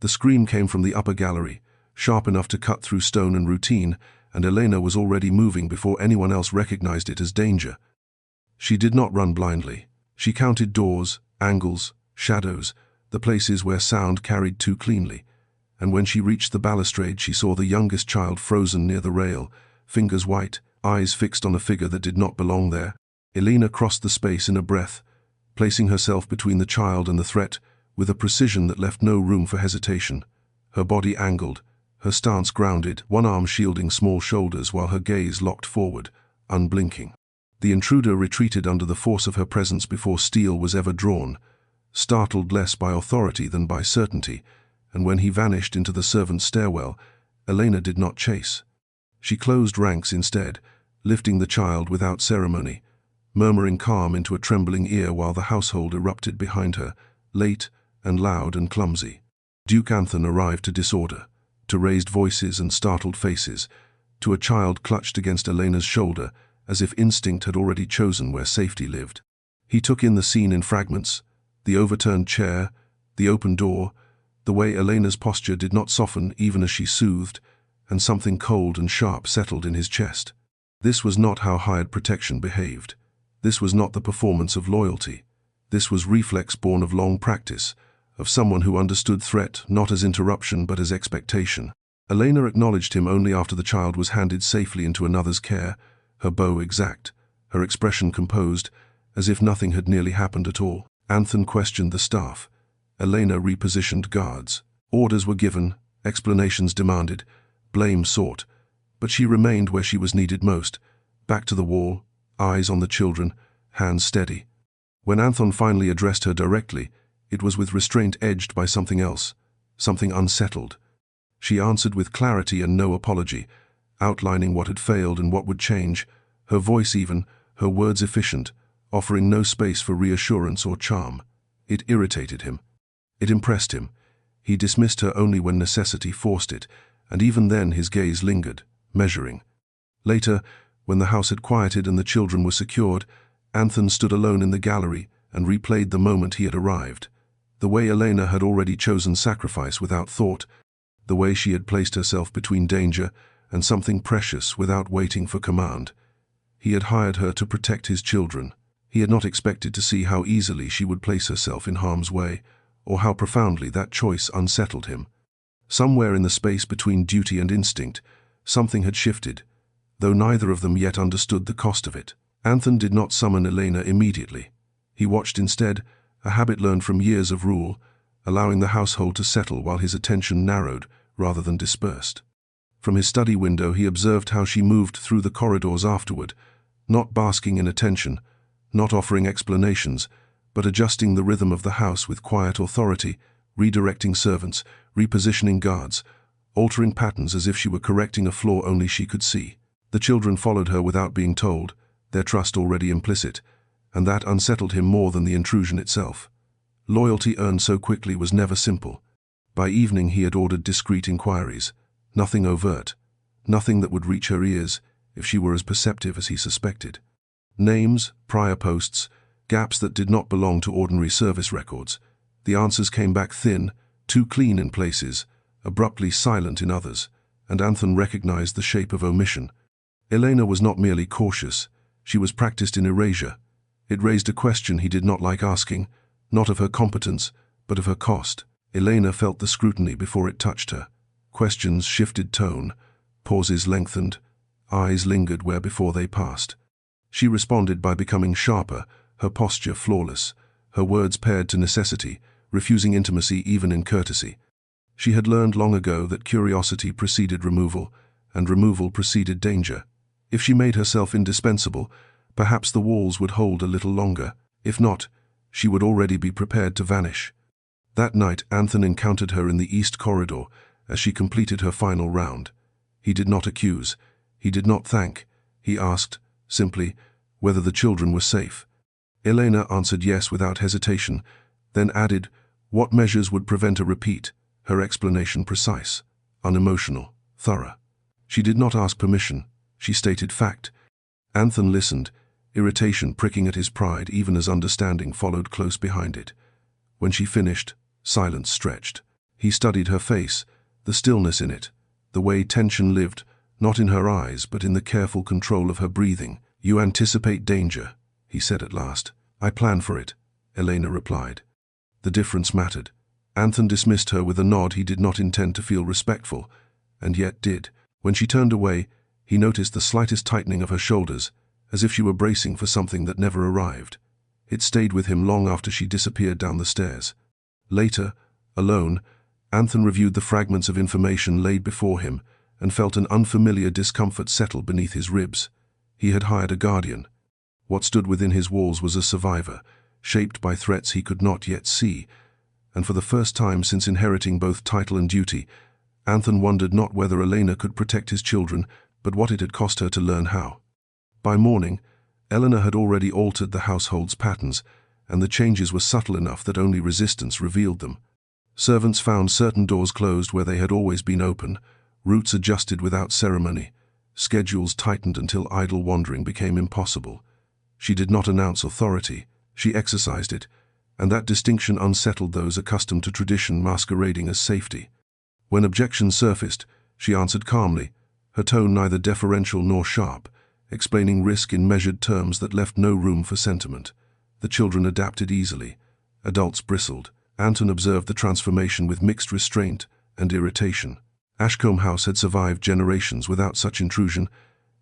The scream came from the upper gallery, sharp enough to cut through stone and routine, and Elena was already moving before anyone else recognized it as danger. She did not run blindly. She counted doors, angles, shadows, the places where sound carried too cleanly. And when she reached the balustrade, she saw the youngest child frozen near the rail, fingers white, eyes fixed on a figure that did not belong there. Elena crossed the space in a breath, placing herself between the child and the threat with a precision that left no room for hesitation. Her body angled, her stance grounded, one arm shielding small shoulders while her gaze locked forward, unblinking. The intruder retreated under the force of her presence before steel was ever drawn, startled less by authority than by certainty, and when he vanished into the servants' stairwell, Elena did not chase. She closed ranks instead, lifting the child without ceremony, murmuring calm into a trembling ear while the household erupted behind her, late and loud and clumsy. Duke Anthony arrived to disorder, to raised voices and startled faces, to a child clutched against Elena's shoulder as if instinct had already chosen where safety lived. He took in the scene in fragments, the overturned chair, the open door, the way Elena's posture did not soften even as she soothed, and something cold and sharp settled in his chest. This was not how hired protection behaved. This was not the performance of loyalty. This was reflex born of long practice, of someone who understood threat not as interruption but as expectation. Elena acknowledged him only after the child was handed safely into another's care, her bow exact, her expression composed, as if nothing had nearly happened at all. Anthony questioned the staff. Elena repositioned guards. Orders were given, explanations demanded, blame sought, but she remained where she was needed most, back to the wall, eyes on the children, hands steady. When Anthony finally addressed her directly, it was with restraint edged by something else, something unsettled. She answered with clarity and no apology, outlining what had failed and what would change, her voice even, her words efficient, offering no space for reassurance or charm. It irritated him. It impressed him. He dismissed her only when necessity forced it, and even then his gaze lingered, measuring. Later, when the house had quieted and the children were secured, Anthony stood alone in the gallery and replayed the moment he had arrived. The way Elena had already chosen sacrifice without thought, the way she had placed herself between danger and something precious without waiting for command. He had hired her to protect his children. He had not expected to see how easily she would place herself in harm's way, or how profoundly that choice unsettled him. Somewhere in the space between duty and instinct, something had shifted, though neither of them yet understood the cost of it. Anthony did not summon Elena immediately. He watched instead, a habit learned from years of rule, allowing the household to settle while his attention narrowed rather than dispersed. From his study window he observed how she moved through the corridors afterward, not basking in attention, not offering explanations, but adjusting the rhythm of the house with quiet authority, redirecting servants, repositioning guards, altering patterns as if she were correcting a flaw only she could see. The children followed her without being told, their trust already implicit, and that unsettled him more than the intrusion itself. Loyalty earned so quickly was never simple. By evening he had ordered discreet inquiries, nothing overt, nothing that would reach her ears if she were as perceptive as he suspected. Names, prior posts, gaps that did not belong to ordinary service records. The answers came back thin, too clean in places, abruptly silent in others, and Anthony recognized the shape of omission. Elena was not merely cautious, she was practiced in erasure. It raised a question he did not like asking, not of her competence, but of her cost. Elena felt the scrutiny before it touched her. Questions shifted tone, pauses lengthened, eyes lingered where before they passed. She responded by becoming sharper, her posture flawless, her words paired to necessity, refusing intimacy even in courtesy. She had learned long ago that curiosity preceded removal, and removal preceded danger. If she made herself indispensable, perhaps the walls would hold a little longer. If not, she would already be prepared to vanish. That night, Anthony encountered her in the east corridor as she completed her final round. He did not accuse, he did not thank. He asked, simply, whether the children were safe. Elena answered yes without hesitation, then added what measures would prevent a repeat, her explanation precise, unemotional, thorough. She did not ask permission, she stated fact. Anthony listened, irritation pricking at his pride even as understanding followed close behind it. When she finished, silence stretched. He studied her face, the stillness in it, the way tension lived, not in her eyes but in the careful control of her breathing. "You anticipate danger," he said at last. "I plan for it," Elena replied. The difference mattered. Anthony dismissed her with a nod he did not intend to feel respectful, and yet did. When she turned away, he noticed the slightest tightening of her shoulders, as if she were bracing for something that never arrived. It stayed with him long after she disappeared down the stairs. Later, alone, Anthony reviewed the fragments of information laid before him and felt an unfamiliar discomfort settle beneath his ribs. He had hired a guardian. What stood within his walls was a survivor, shaped by threats he could not yet see, and for the first time since inheriting both title and duty, Anthony wondered not whether Elena could protect his children, but what it had cost her to learn how. By morning, Elena had already altered the household's patterns, and the changes were subtle enough that only resistance revealed them. Servants found certain doors closed where they had always been open, routes adjusted without ceremony, schedules tightened until idle wandering became impossible. She did not announce authority, she exercised it, and that distinction unsettled those accustomed to tradition masquerading as safety. When objections surfaced, she answered calmly, her tone neither deferential nor sharp, explaining risk in measured terms that left no room for sentiment. The children adapted easily. Adults bristled. Anthony observed the transformation with mixed restraint and irritation. Ashcombe House had survived generations without such intrusion,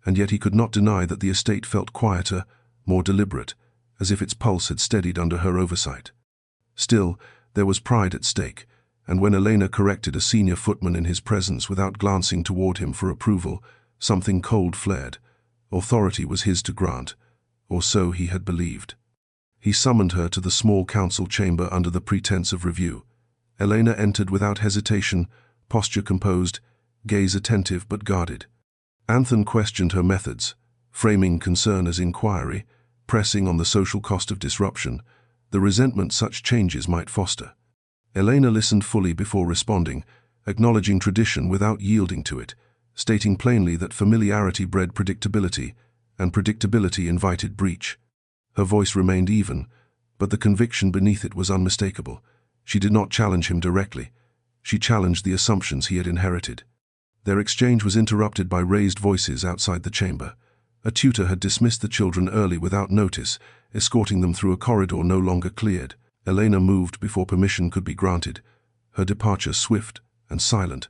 and yet he could not deny that the estate felt quieter, more deliberate, as if its pulse had steadied under her oversight. Still, there was pride at stake, and when Elena corrected a senior footman in his presence without glancing toward him for approval, something cold flared. Authority was his to grant, or so he had believed. He summoned her to the small council chamber under the pretense of review. Elena entered without hesitation, posture composed, gaze attentive but guarded. Anthony questioned her methods, framing concern as inquiry, pressing on the social cost of disruption, the resentment such changes might foster. Elena listened fully before responding, acknowledging tradition without yielding to it, stating plainly that familiarity bred predictability, and predictability invited breach. Her voice remained even, but the conviction beneath it was unmistakable. She did not challenge him directly. She challenged the assumptions he had inherited. Their exchange was interrupted by raised voices outside the chamber. A tutor had dismissed the children early without notice, escorting them through a corridor no longer cleared. Elena moved before permission could be granted, her departure swift and silent.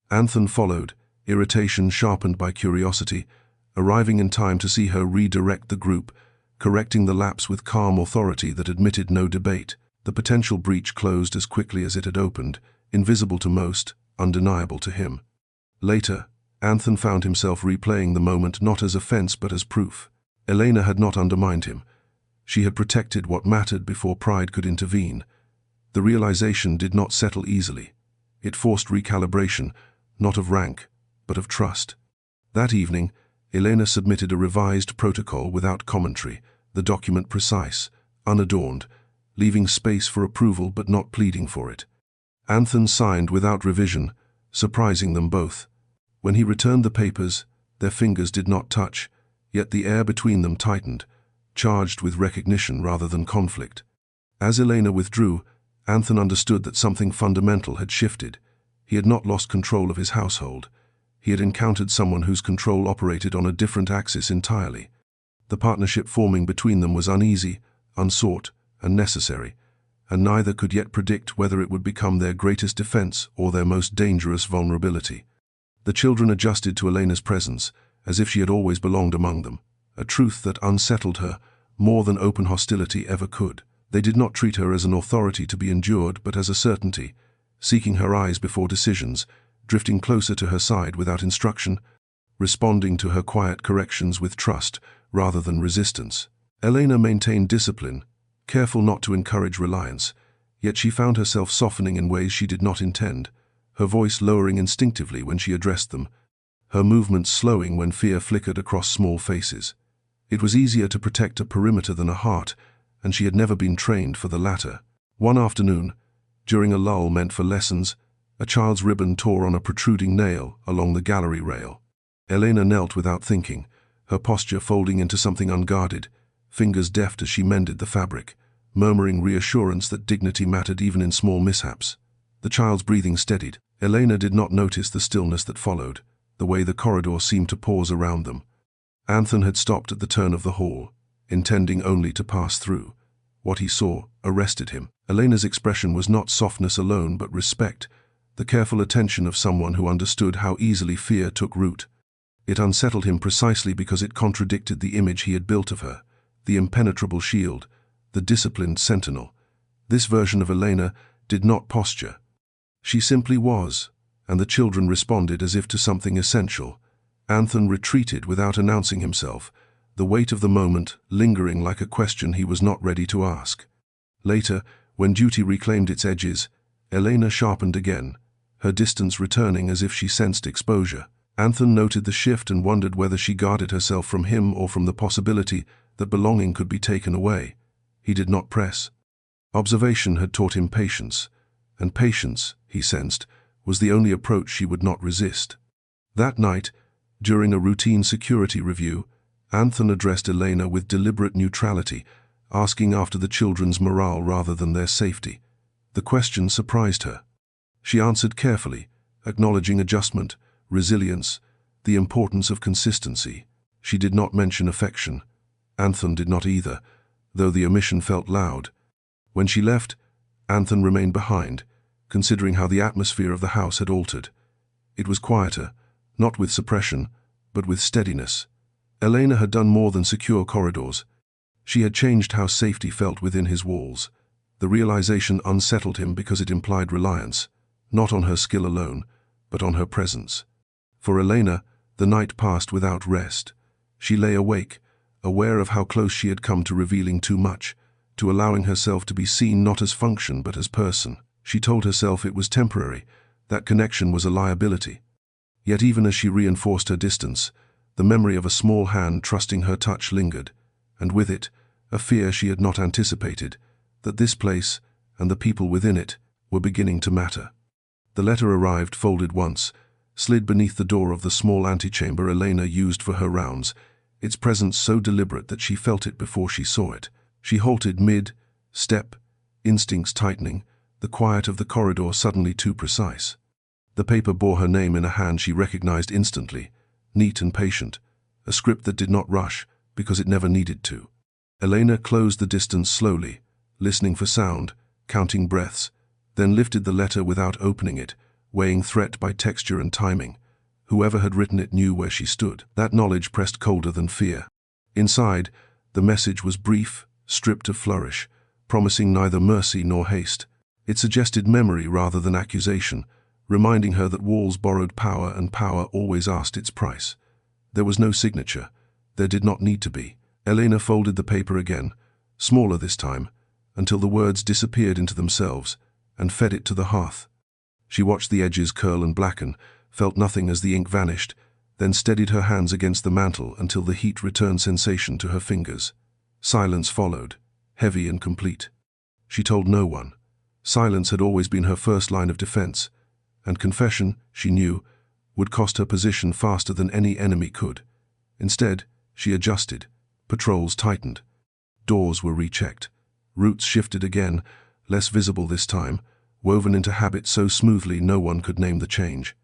Anthony followed, irritation sharpened by curiosity, arriving in time to see her redirect the group, correcting the lapse with calm authority that admitted no debate. The potential breach closed as quickly as it had opened, invisible to most, undeniable to him. Later, Anthony found himself replaying the moment not as offense but as proof. Elena had not undermined him. She had protected what mattered before pride could intervene. The realization did not settle easily. It forced recalibration, not of rank, but of trust. That evening, Elena submitted a revised protocol without commentary, the document precise, unadorned, leaving space for approval but not pleading for it. Anthony signed without revision, surprising them both. When he returned the papers, their fingers did not touch, yet the air between them tightened, charged with recognition rather than conflict. As Elena withdrew, Anthony understood that something fundamental had shifted. He had not lost control of his household. He had encountered someone whose control operated on a different axis entirely. The partnership forming between them was uneasy, unsought, and necessary, and neither could yet predict whether it would become their greatest defense or their most dangerous vulnerability. The children adjusted to Elena's presence, as if she had always belonged among them, a truth that unsettled her more than open hostility ever could. They did not treat her as an authority to be endured, but as a certainty, seeking her eyes before decisions, drifting closer to her side without instruction, responding to her quiet corrections with trust rather than resistance. Elena maintained discipline, careful not to encourage reliance, yet she found herself softening in ways she did not intend, her voice lowering instinctively when she addressed them, her movements slowing when fear flickered across small faces. It was easier to protect a perimeter than a heart, and she had never been trained for the latter. One afternoon, during a lull meant for lessons, a child's ribbon tore on a protruding nail along the gallery rail. Elena knelt without thinking, her posture folding into something unguarded, fingers deft as she mended the fabric, murmuring reassurance that dignity mattered even in small mishaps. The child's breathing steadied. Elena did not notice the stillness that followed, the way the corridor seemed to pause around them. Anthony had stopped at the turn of the hall, intending only to pass through. What he saw arrested him. Elena's expression was not softness alone but respect, the careful attention of someone who understood how easily fear took root. It unsettled him precisely because it contradicted the image he had built of her, the impenetrable shield, the disciplined sentinel. This version of Elena did not posture. She simply was, and the children responded as if to something essential. Anthony retreated without announcing himself, the weight of the moment lingering like a question he was not ready to ask. Later, when duty reclaimed its edges, Elena sharpened again, her distance returning as if she sensed exposure. Anthony noted the shift and wondered whether she guarded herself from him or from the possibility that belonging could be taken away. He did not press. Observation had taught him patience, and patience, he sensed, was the only approach she would not resist. That night, during a routine security review, Anthony addressed Elena with deliberate neutrality, asking after the children's morale rather than their safety. The question surprised her. She answered carefully, acknowledging adjustment, resilience, the importance of consistency. She did not mention affection. Anthony did not either, though the omission felt loud. When she left, Anthony remained behind, considering how the atmosphere of the house had altered. It was quieter, not with suppression, but with steadiness. Elena had done more than secure corridors. She had changed how safety felt within his walls. The realization unsettled him because it implied reliance, not on her skill alone, but on her presence. For Elena, the night passed without rest. She lay awake, aware of how close she had come to revealing too much, to allowing herself to be seen not as function but as person. She told herself it was temporary, that connection was a liability. Yet even as she reinforced her distance, the memory of a small hand trusting her touch lingered, and with it, a fear she had not anticipated, that this place, and the people within it, were beginning to matter. The letter arrived folded once, slid beneath the door of the small antechamber Elena used for her rounds, its presence so deliberate that she felt it before she saw it. She halted mid-step, instincts tightening, the quiet of the corridor suddenly too precise. The paper bore her name in a hand she recognized instantly, neat and patient, a script that did not rush because it never needed to. Elena closed the distance slowly, listening for sound, counting breaths, then lifted the letter without opening it, weighing threat by texture and timing. Whoever had written it knew where she stood. That knowledge pressed colder than fear. Inside, the message was brief, stripped of flourish, promising neither mercy nor haste. It suggested memory rather than accusation, reminding her that walls borrowed power and power always asked its price. There was no signature. There did not need to be. Elena folded the paper again, smaller this time, until the words disappeared into themselves, and fed it to the hearth. She watched the edges curl and blacken, felt nothing as the ink vanished, then steadied her hands against the mantel until the heat returned sensation to her fingers. Silence followed, heavy and complete. She told no one. Silence had always been her first line of defense, and confession, she knew, would cost her position faster than any enemy could. Instead, she adjusted. Patrols tightened. Doors were rechecked. Routes shifted again, less visible this time, woven into habit so smoothly no one could name the change.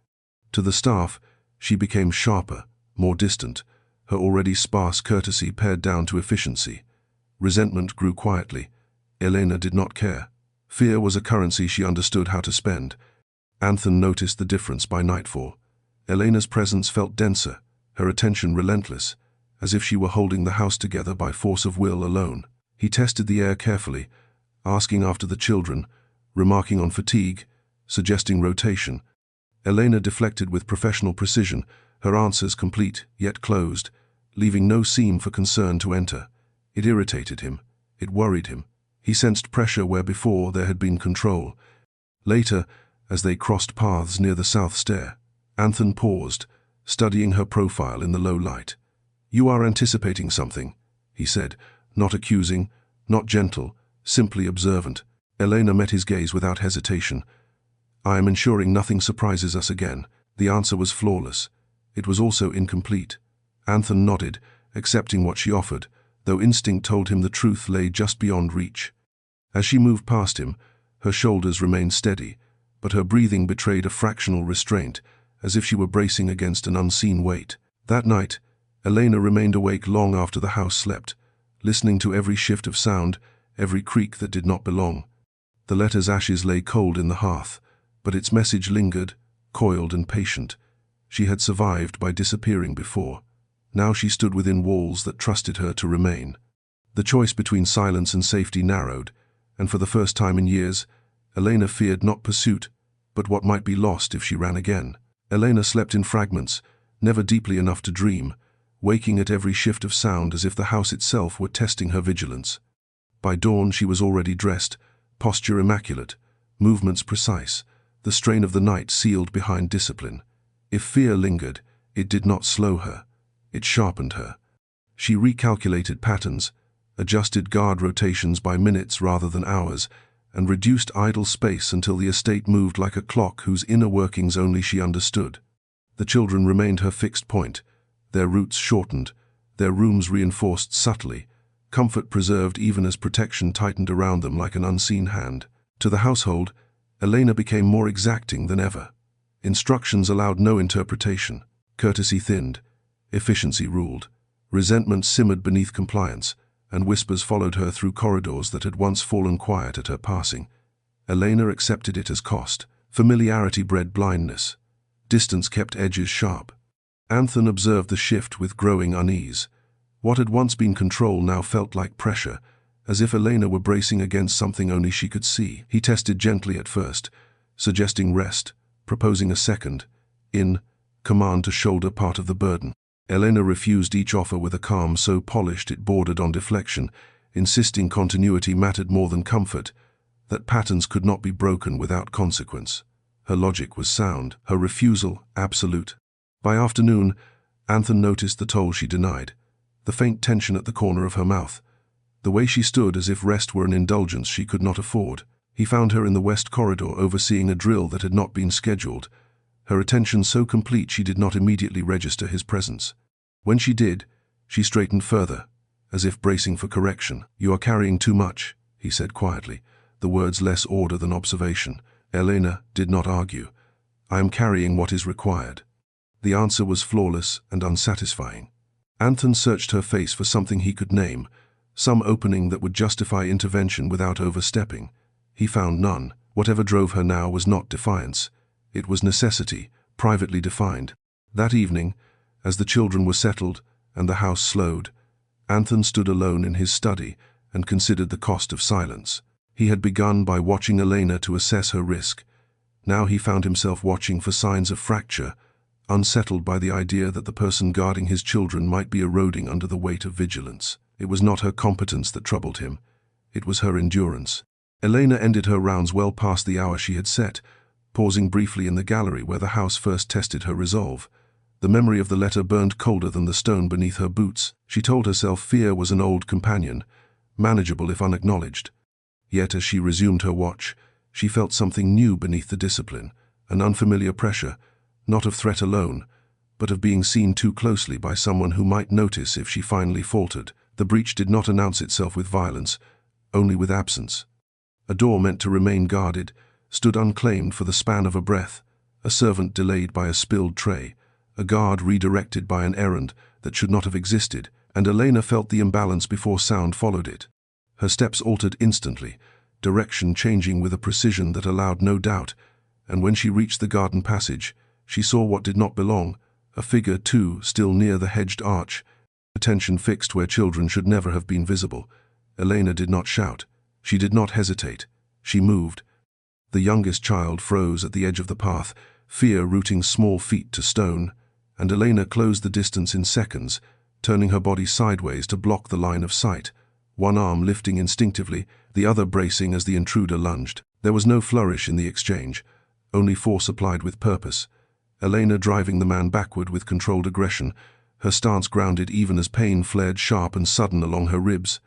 To the staff, she became sharper, more distant, her already sparse courtesy pared down to efficiency. Resentment grew quietly. Elena did not care. Fear was a currency she understood how to spend. Anthony noticed the difference by nightfall. Elena's presence felt denser, her attention relentless, as if she were holding the house together by force of will alone. He tested the air carefully, asking after the children, remarking on fatigue, suggesting rotation. Elena deflected with professional precision, her answers complete, yet closed, leaving no seam for concern to enter. It irritated him. It worried him. He sensed pressure where before there had been control. Later, as they crossed paths near the south stair, Anthony paused, studying her profile in the low light. "You are anticipating something," he said, not accusing, not gentle, simply observant. Elena met his gaze without hesitation. "I am ensuring nothing surprises us again." The answer was flawless. It was also incomplete. Anthony nodded, accepting what she offered, though instinct told him the truth lay just beyond reach. As she moved past him, her shoulders remained steady, but her breathing betrayed a fractional restraint, as if she were bracing against an unseen weight. That night, Elena remained awake long after the house slept, listening to every shift of sound, every creak that did not belong. The letter's ashes lay cold in the hearth, but its message lingered, coiled and patient. She had survived by disappearing before. Now she stood within walls that trusted her to remain. The choice between silence and safety narrowed, and for the first time in years, Elena feared not pursuit, but what might be lost if she ran again. Elena slept in fragments, never deeply enough to dream, waking at every shift of sound as if the house itself were testing her vigilance. By dawn she was already dressed, posture immaculate, movements precise, the strain of the night sealed behind discipline. If fear lingered, it did not slow her, it sharpened her. She recalculated patterns, adjusted guard rotations by minutes rather than hours, and reduced idle space until the estate moved like a clock whose inner workings only she understood. The children remained her fixed point, their routes shortened, their rooms reinforced subtly, comfort preserved even as protection tightened around them like an unseen hand. To the household, Elena became more exacting than ever. Instructions allowed no interpretation, courtesy thinned, efficiency ruled, resentment simmered beneath compliance, and whispers followed her through corridors that had once fallen quiet at her passing. Elena accepted it as cost. Familiarity bred blindness. Distance kept edges sharp. Anthony observed the shift with growing unease. What had once been control now felt like pressure, as if Elena were bracing against something only she could see. He tested gently at first, suggesting rest, proposing a second, command to shoulder part of the burden. Elena refused each offer with a calm so polished it bordered on deflection, insisting continuity mattered more than comfort, that patterns could not be broken without consequence. Her logic was sound, her refusal absolute. By afternoon, Anthony noticed the toll she denied, the faint tension at the corner of her mouth, the way she stood as if rest were an indulgence she could not afford. He found her in the west corridor overseeing a drill that had not been scheduled, her attention so complete she did not immediately register his presence. When she did, she straightened further, as if bracing for correction. "You are carrying too much," he said quietly, the words less order than observation. Elena did not argue. "I am carrying what is required." The answer was flawless and unsatisfying. Anthony searched her face for something he could name, some opening that would justify intervention without overstepping. He found none. Whatever drove her now was not defiance. It was necessity, privately defined. That evening, as the children were settled and the house slowed, Anthony stood alone in his study and considered the cost of silence. He had begun by watching Elena to assess her risk. Now he found himself watching for signs of fracture, unsettled by the idea that the person guarding his children might be eroding under the weight of vigilance. It was not her competence that troubled him. It was her endurance. Elena ended her rounds well past the hour she had set, pausing briefly in the gallery where the house first tested her resolve. The memory of the letter burned colder than the stone beneath her boots. She told herself fear was an old companion, manageable if unacknowledged. Yet as she resumed her watch, she felt something new beneath the discipline, an unfamiliar pressure, not of threat alone, but of being seen too closely by someone who might notice if she finally faltered. The breach did not announce itself with violence, only with absence. A door meant to remain guarded stood unclaimed for the span of a breath, a servant delayed by a spilled tray, a guard redirected by an errand that should not have existed, and Elena felt the imbalance before sound followed it. Her steps altered instantly, direction changing with a precision that allowed no doubt, and when she reached the garden passage, she saw what did not belong, a figure too, still near the hedged arch, attention fixed where children should never have been visible. Elena did not shout. She did not hesitate. She moved. The youngest child froze at the edge of the path, fear rooting small feet to stone, and Elena closed the distance in seconds, turning her body sideways to block the line of sight, one arm lifting instinctively, the other bracing as the intruder lunged. There was no flourish in the exchange, only force applied with purpose. Elena driving the man backward with controlled aggression, her stance grounded even as pain flared sharp and sudden along her ribs.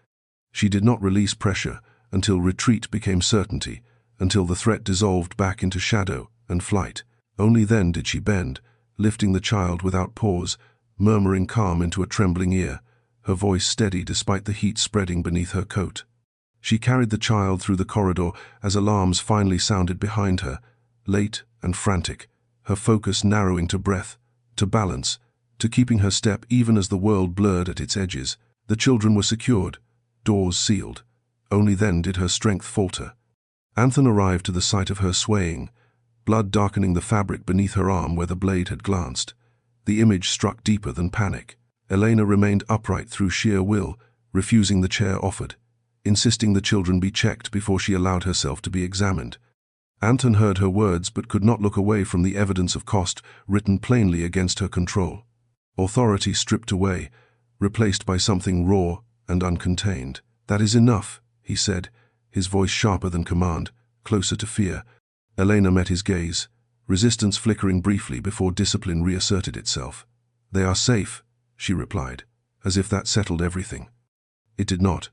She did not release pressure until retreat became certainty, until the threat dissolved back into shadow and flight. Only then did she bend, lifting the child without pause, murmuring calm into a trembling ear, her voice steady despite the heat spreading beneath her coat. She carried the child through the corridor as alarms finally sounded behind her, late and frantic, her focus narrowing to breath, to balance, to keeping her step even as the world blurred at its edges. The children were secured, doors sealed. Only then did her strength falter. Anthon arrived to the sight of her swaying, blood darkening the fabric beneath her arm where the blade had glanced. The image struck deeper than panic. Elena remained upright through sheer will, refusing the chair offered, insisting the children be checked before she allowed herself to be examined. Anthon heard her words but could not look away from the evidence of cost written plainly against her control. Authority stripped away, replaced by something raw and uncontained. "That is enough," he said, his voice sharper than command, closer to fear. Elena met his gaze, resistance flickering briefly before discipline reasserted itself. "They are safe," she replied, as if that settled everything. It did not.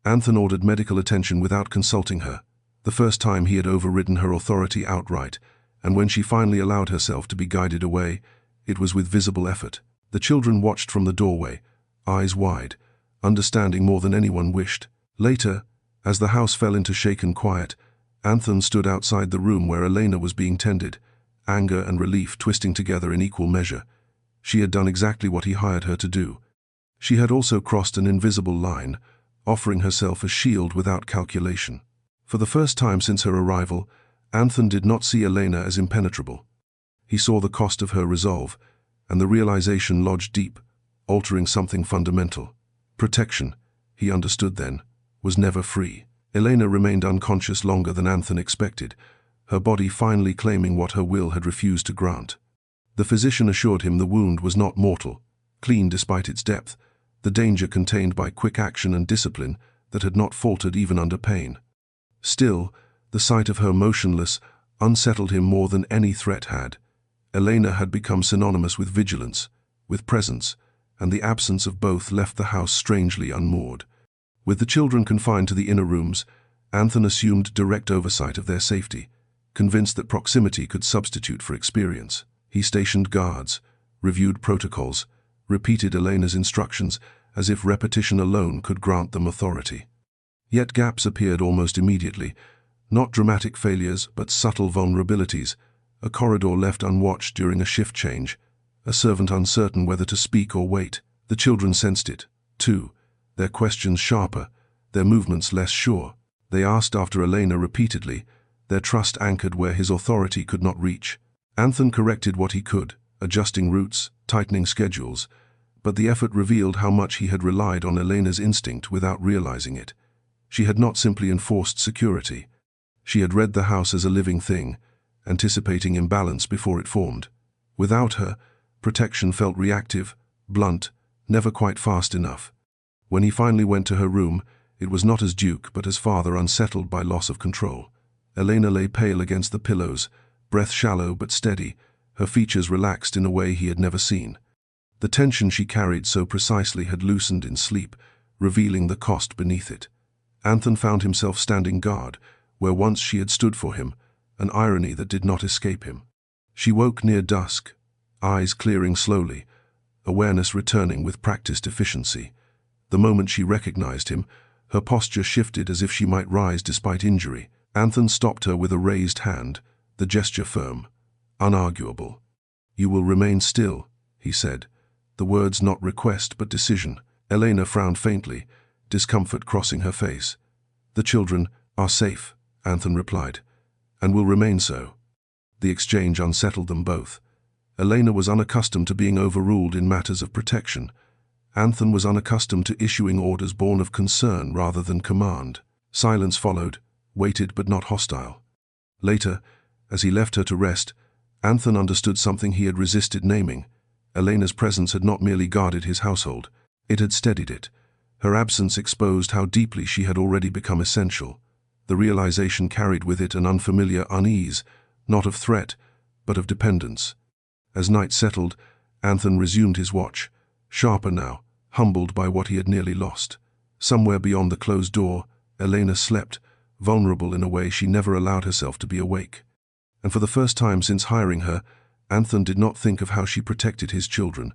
Anthon ordered medical attention without consulting her, the first time he had overridden her authority outright, and when she finally allowed herself to be guided away, it was with visible effort. The children watched from the doorway, eyes wide, understanding more than anyone wished. Later, as the house fell into shaken quiet, Anthon stood outside the room where Elena was being tended, anger and relief twisting together in equal measure. She had done exactly what he hired her to do. She had also crossed an invisible line, offering herself a shield without calculation. For the first time since her arrival, Anthon did not see Elena as impenetrable. He saw the cost of her resolve, and the realization lodged deep, altering something fundamental. Protection, he understood then, was never free. Elena remained unconscious longer than Anthon expected, her body finally claiming what her will had refused to grant. The physician assured him the wound was not mortal, clean despite its depth, the danger contained by quick action and discipline that had not faltered even under pain. Still, the sight of her motionless unsettled him more than any threat had. Elena had become synonymous with vigilance, with presence, and the absence of both left the house strangely unmoored. With the children confined to the inner rooms, Anthon assumed direct oversight of their safety, convinced that proximity could substitute for experience. He stationed guards, reviewed protocols, repeated Elena's instructions as if repetition alone could grant them authority. Yet gaps appeared almost immediately, not dramatic failures but subtle vulnerabilities, a corridor left unwatched during a shift change, a servant uncertain whether to speak or wait. The children sensed it, too, their questions sharper, their movements less sure. They asked after Elena repeatedly, their trust anchored where his authority could not reach. Anthon corrected what he could, adjusting routes, tightening schedules, but the effort revealed how much he had relied on Elena's instinct without realizing it. She had not simply enforced security. She had read the house as a living thing, anticipating imbalance before it formed. Without her, protection felt reactive, blunt, never quite fast enough. When he finally went to her room, it was not as duke but as father, unsettled by loss of control. Elena lay pale against the pillows, breath shallow but steady, her features relaxed in a way he had never seen. The tension she carried so precisely had loosened in sleep, revealing the cost beneath it. Anthon found himself standing guard, where once she had stood for him, an irony that did not escape him. She woke near dusk, eyes clearing slowly, awareness returning with practiced efficiency. The moment she recognized him, her posture shifted as if she might rise despite injury. Anthon stopped her with a raised hand, the gesture firm, unarguable. "You will remain still," he said, the words not request but decision. Elena frowned faintly, discomfort crossing her face. "The children are safe," Anthon replied, "and will remain so." The exchange unsettled them both. Elena was unaccustomed to being overruled in matters of protection. Anthon was unaccustomed to issuing orders born of concern rather than command. Silence followed, weighted but not hostile. Later, as he left her to rest, Anthon understood something he had resisted naming. Elena's presence had not merely guarded his household, it had steadied it. Her absence exposed how deeply she had already become essential. The realization carried with it an unfamiliar unease, not of threat, but of dependence. As night settled, Anthon resumed his watch, sharper now, humbled by what he had nearly lost. Somewhere beyond the closed door, Elena slept, vulnerable in a way she never allowed herself to be awake. And for the first time since hiring her, Anthon did not think of how she protected his children,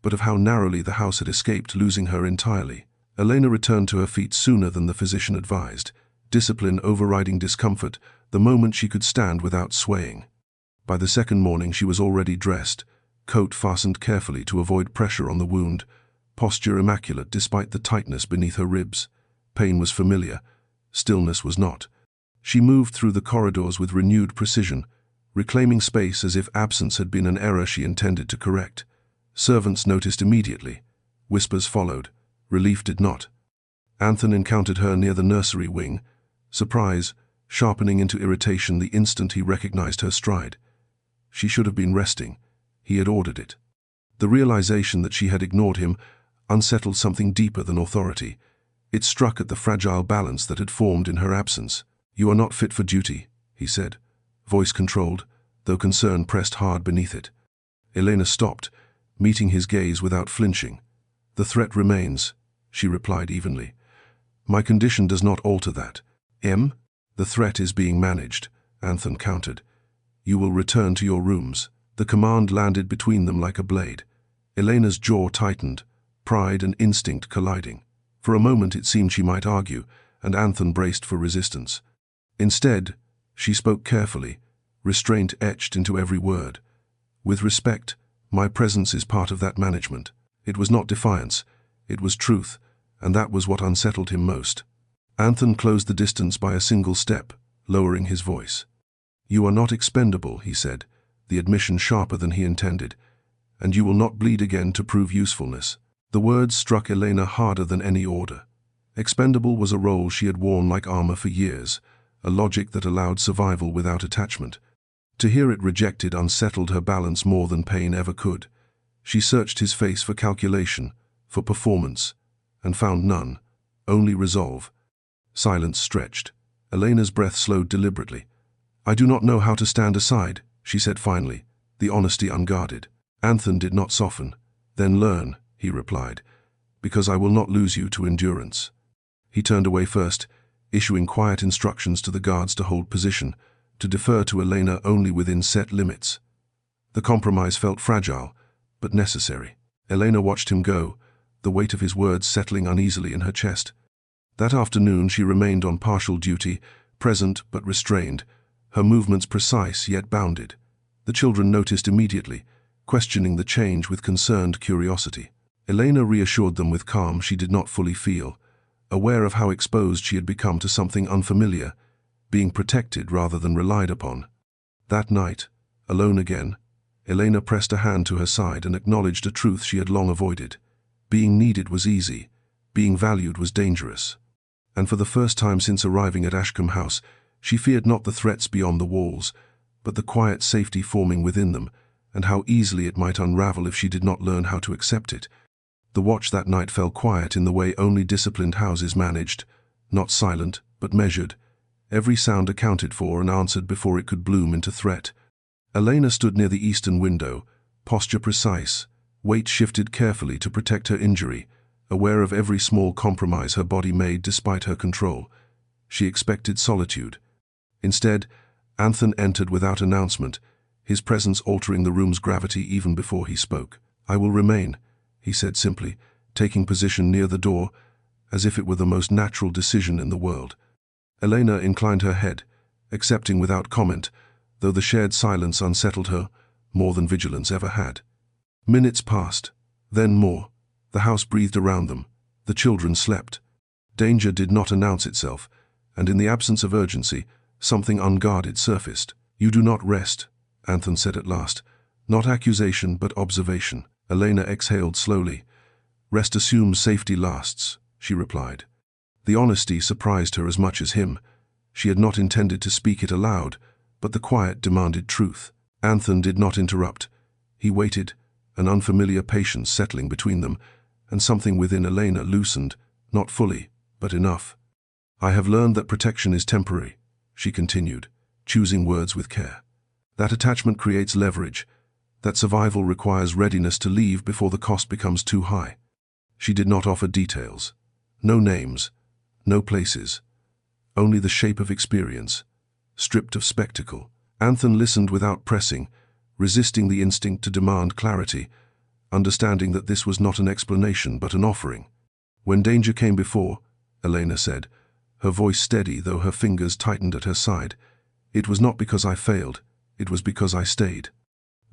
but of how narrowly the house had escaped losing her entirely. Elena returned to her feet sooner than the physician advised, discipline overriding discomfort the moment she could stand without swaying. By the second morning she was already dressed, coat fastened carefully to avoid pressure on the wound, posture immaculate despite the tightness beneath her ribs. Pain was familiar, stillness was not. She moved through the corridors with renewed precision, reclaiming space as if absence had been an error she intended to correct. Servants noticed immediately. Whispers followed. Relief did not. Anthony encountered her near the nursery wing, surprise sharpening into irritation the instant he recognized her stride. She should have been resting. He had ordered it. The realization that she had ignored him unsettled something deeper than authority. It struck at the fragile balance that had formed in her absence. "You are not fit for duty," he said, voice controlled, though concern pressed hard beneath it. Elena stopped, meeting his gaze without flinching. "The threat remains," she replied evenly. "My condition does not alter that." "The threat is being managed," Anthony countered. "You will return to your rooms." The command landed between them like a blade. Elena's jaw tightened, pride and instinct colliding. For a moment it seemed she might argue, and Anthony braced for resistance. Instead, she spoke carefully, restraint etched into every word. "With respect, my presence is part of that management." It was not defiance, it was truth, and that was what unsettled him most. Anthony closed the distance by a single step, lowering his voice. "You are not expendable," he said, the admission sharper than he intended, "and you will not bleed again to prove usefulness." The words struck Elena harder than any order. Expendable was a role she had worn like armor for years, a logic that allowed survival without attachment. To hear it rejected unsettled her balance more than pain ever could. She searched his face for calculation, for performance, and found none, only resolve. Silence stretched. Elena's breath slowed deliberately. "I do not know how to stand aside," she said finally, the honesty unguarded. Anthony did not soften. "Then learn," he replied, "because I will not lose you to endurance." He turned away first, issuing quiet instructions to the guards to hold position, to defer to Elena only within set limits. The compromise felt fragile, but necessary. Elena watched him go, the weight of his words settling uneasily in her chest. That afternoon she remained on partial duty, present but restrained, her movements precise yet bounded. The children noticed immediately, questioning the change with concerned curiosity. Elena reassured them with calm she did not fully feel, aware of how exposed she had become to something unfamiliar, being protected rather than relied upon. That night, alone again, Elena pressed a hand to her side and acknowledged a truth she had long avoided. Being needed was easy, being valued was dangerous. And for the first time since arriving at Ashcombe House, she feared not the threats beyond the walls, but the quiet safety forming within them, and how easily it might unravel if she did not learn how to accept it. The watch that night fell quiet in the way only disciplined houses managed, not silent, but measured, every sound accounted for and answered before it could bloom into threat. Elena stood near the eastern window, posture precise, weight shifted carefully to protect her injury, aware of every small compromise her body made despite her control. She expected solitude. Instead, Anthony entered without announcement, his presence altering the room's gravity even before he spoke. "I will remain," he said simply, taking position near the door, as if it were the most natural decision in the world. Elena inclined her head, accepting without comment, though the shared silence unsettled her more than vigilance ever had. Minutes passed, then more. The house breathed around them. The children slept. Danger did not announce itself, and in the absence of urgency, something unguarded surfaced. "You do not rest," Anthony said at last. "Not accusation, but observation." Elena exhaled slowly. "Rest assumes safety lasts," she replied. The honesty surprised her as much as him. She had not intended to speak it aloud, but the quiet demanded truth. Anthony did not interrupt. He waited, an unfamiliar patience settling between them, and something within Elena loosened, not fully, but enough. "I have learned that protection is temporary," she continued, choosing words with care. "That attachment creates leverage, that survival requires readiness to leave before the cost becomes too high." She did not offer details. No names, no places, only the shape of experience, stripped of spectacle. Anthony listened without pressing, resisting the instinct to demand clarity, understanding that this was not an explanation but an offering. "When danger came before," Elena said, her voice steady though her fingers tightened at her side, "it was not because I failed, It was because I stayed.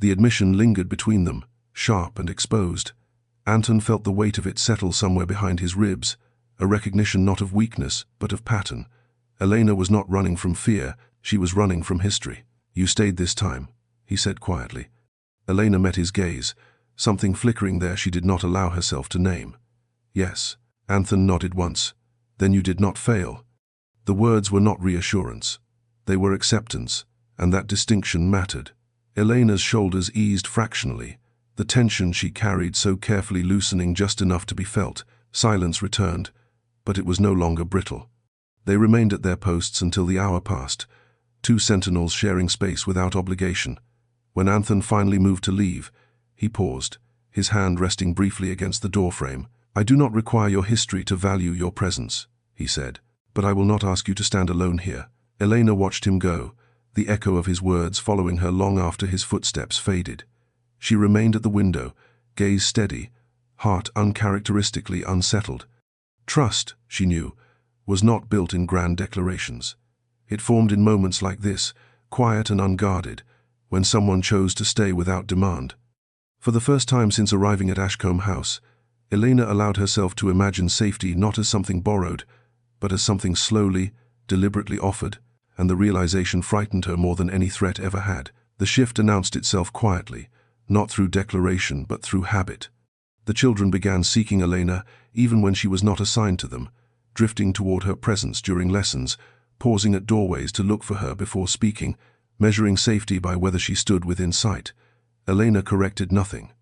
The admission lingered between them, sharp and exposed. Anton felt the weight of it settle somewhere behind his ribs, a recognition not of weakness, but of pattern. Elena was not running from fear, she was running from history. "You stayed this time," he said quietly. Elena met his gaze, something flickering there she did not allow herself to name. "Yes." Anton nodded once. "Then you did not fail." The words were not reassurance. They were acceptance, and that distinction mattered. Elena's shoulders eased fractionally, the tension she carried so carefully loosening just enough to be felt. Silence returned, but it was no longer brittle. They remained at their posts until the hour passed, two sentinels sharing space without obligation. When Anton finally moved to leave, he paused, his hand resting briefly against the doorframe. "I do not require your history to value your presence," he said, "but I will not ask you to stand alone here." Elena watched him go, the echo of his words following her long after his footsteps faded. She remained at the window, gaze steady, heart uncharacteristically unsettled. Trust, she knew, was not built in grand declarations. It formed in moments like this, quiet and unguarded, when someone chose to stay without demand. For the first time since arriving at Ashcombe House, Elena allowed herself to imagine safety not as something borrowed, but as something slowly, deliberately offered, and the realization frightened her more than any threat ever had. The shift announced itself quietly, not through declaration but through habit. The children began seeking Elena even when she was not assigned to them, drifting toward her presence during lessons, pausing at doorways to look for her before speaking, measuring safety by whether she stood within sight. Elena corrected nothing.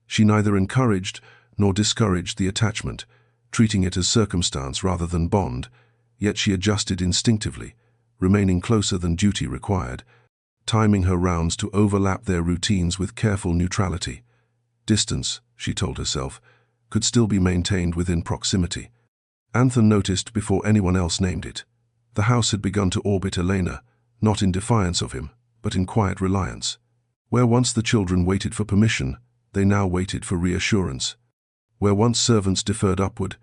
She neither encouraged nor discouraged the attachment, treating it as circumstance rather than bond, yet she adjusted instinctively, remaining closer than duty required, timing her rounds to overlap their routines with careful neutrality. Distance, she told herself, could still be maintained within proximity. Anton noticed before anyone else named it. The house had begun to orbit Elena, not in defiance of him, but in quiet reliance. Where once the children waited for permission, they now waited for reassurance. Where once servants deferred upward,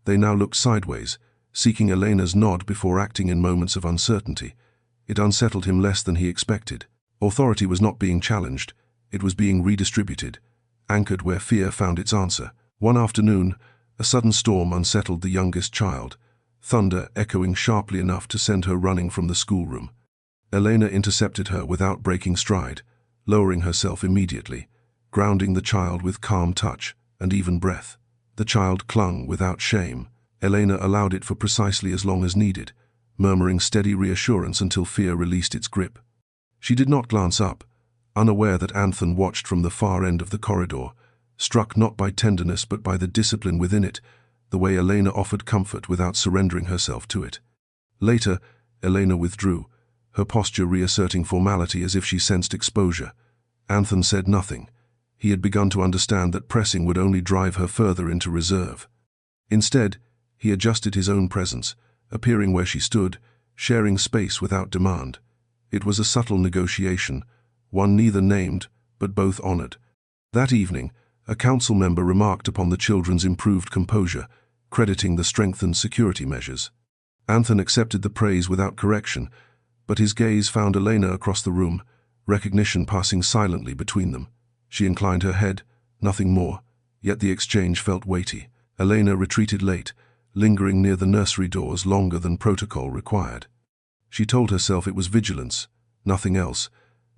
they now looked sideways, seeking Elena's nod before acting in moments of uncertainty. It unsettled him less than he expected. Authority was not being challenged, it was being redistributed, anchored where fear found its answer. One afternoon, a sudden storm unsettled the youngest child, thunder echoing sharply enough to send her running from the schoolroom. Elena intercepted her without breaking stride, lowering herself immediately, grounding the child with calm touch and even breath. The child clung without shame. Elena allowed it for precisely as long as needed, murmuring steady reassurance until fear released its grip. She did not glance up, unaware that Anton watched from the far end of the corridor, struck not by tenderness but by the discipline within it, the way Elena offered comfort without surrendering herself to it. Later, Elena withdrew, her posture reasserting formality as if she sensed exposure. Anton said nothing. He had begun to understand that pressing would only drive her further into reserve. Instead, he adjusted his own presence, appearing where she stood, sharing space without demand. It was a subtle negotiation, one neither named, but both honored. That evening, a council member remarked upon the children's improved composure, crediting the strengthened security measures. Anton accepted the praise without correction, but his gaze found Elena across the room, recognition passing silently between them. She inclined her head, nothing more, yet the exchange felt weighty. Elena retreated late, lingering near the nursery doors longer than protocol required. She told herself it was vigilance, nothing else,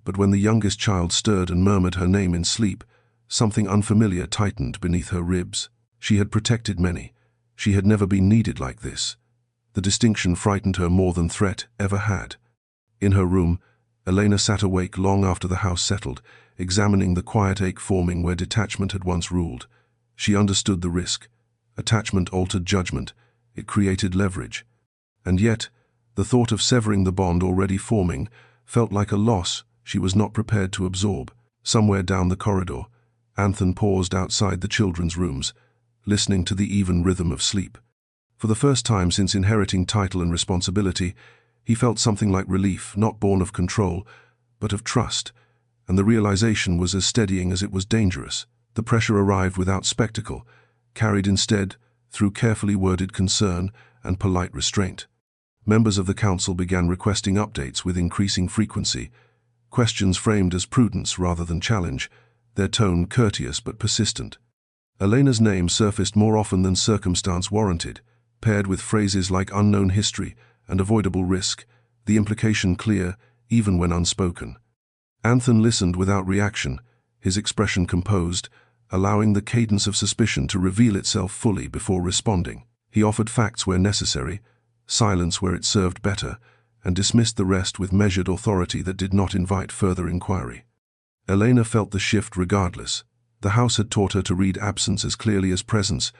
but when the youngest child stirred and murmured her name in sleep, something unfamiliar tightened beneath her ribs. She had protected many. She had never been needed like this. The distinction frightened her more than threat ever had. In her room, Elena sat awake long after the house settled, examining the quiet ache forming where detachment had once ruled. She understood the risk. Attachment altered judgment. It created leverage. And yet, the thought of severing the bond already forming felt like a loss she was not prepared to absorb. Somewhere down the corridor, Anton paused outside the children's rooms, listening to the even rhythm of sleep. For the first time since inheriting title and responsibility, he felt something like relief, not born of control, but of trust, and the realization was as steadying as it was dangerous. The pressure arrived without spectacle, carried instead through carefully worded concern and polite restraint. Members of the council began requesting updates with increasing frequency, questions framed as prudence rather than challenge, their tone courteous but persistent. Elena's name surfaced more often than circumstance warranted, paired with phrases like unknown history and avoidable risk, the implication clear even when unspoken. Anthony listened without reaction, his expression composed, allowing the cadence of suspicion to reveal itself fully before responding. He offered facts where necessary, silence where it served better, and dismissed the rest with measured authority that did not invite further inquiry. Elena felt the shift regardless. The house had taught her to read absence as clearly as presence,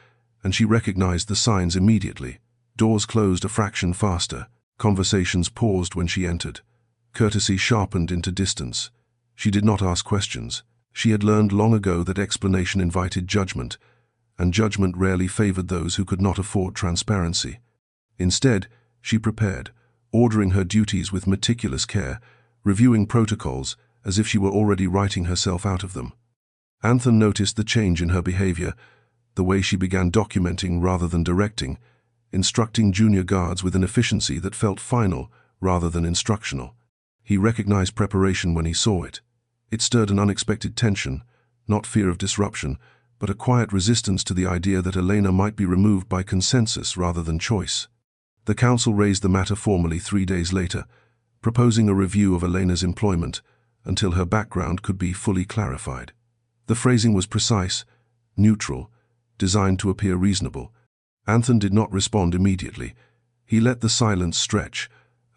and she recognized the signs immediately. Doors closed a fraction faster, conversations paused when she entered. Courtesy sharpened into distance. She did not ask questions. She had learned long ago that explanation invited judgment, and judgment rarely favored those who could not afford transparency. Instead, she prepared, ordering her duties with meticulous care, reviewing protocols as if she were already writing herself out of them. Anthony noticed the change in her behavior, the way she began documenting rather than directing, instructing junior guards with an efficiency that felt final rather than instructional. He recognized preparation when he saw it. It stirred an unexpected tension, not fear of disruption, but a quiet resistance to the idea that Elena might be removed by consensus rather than choice. The council raised the matter formally 3 days later, proposing a review of Elena's employment until her background could be fully clarified. The phrasing was precise, neutral, designed to appear reasonable. Anthony did not respond immediately. He let the silence stretch,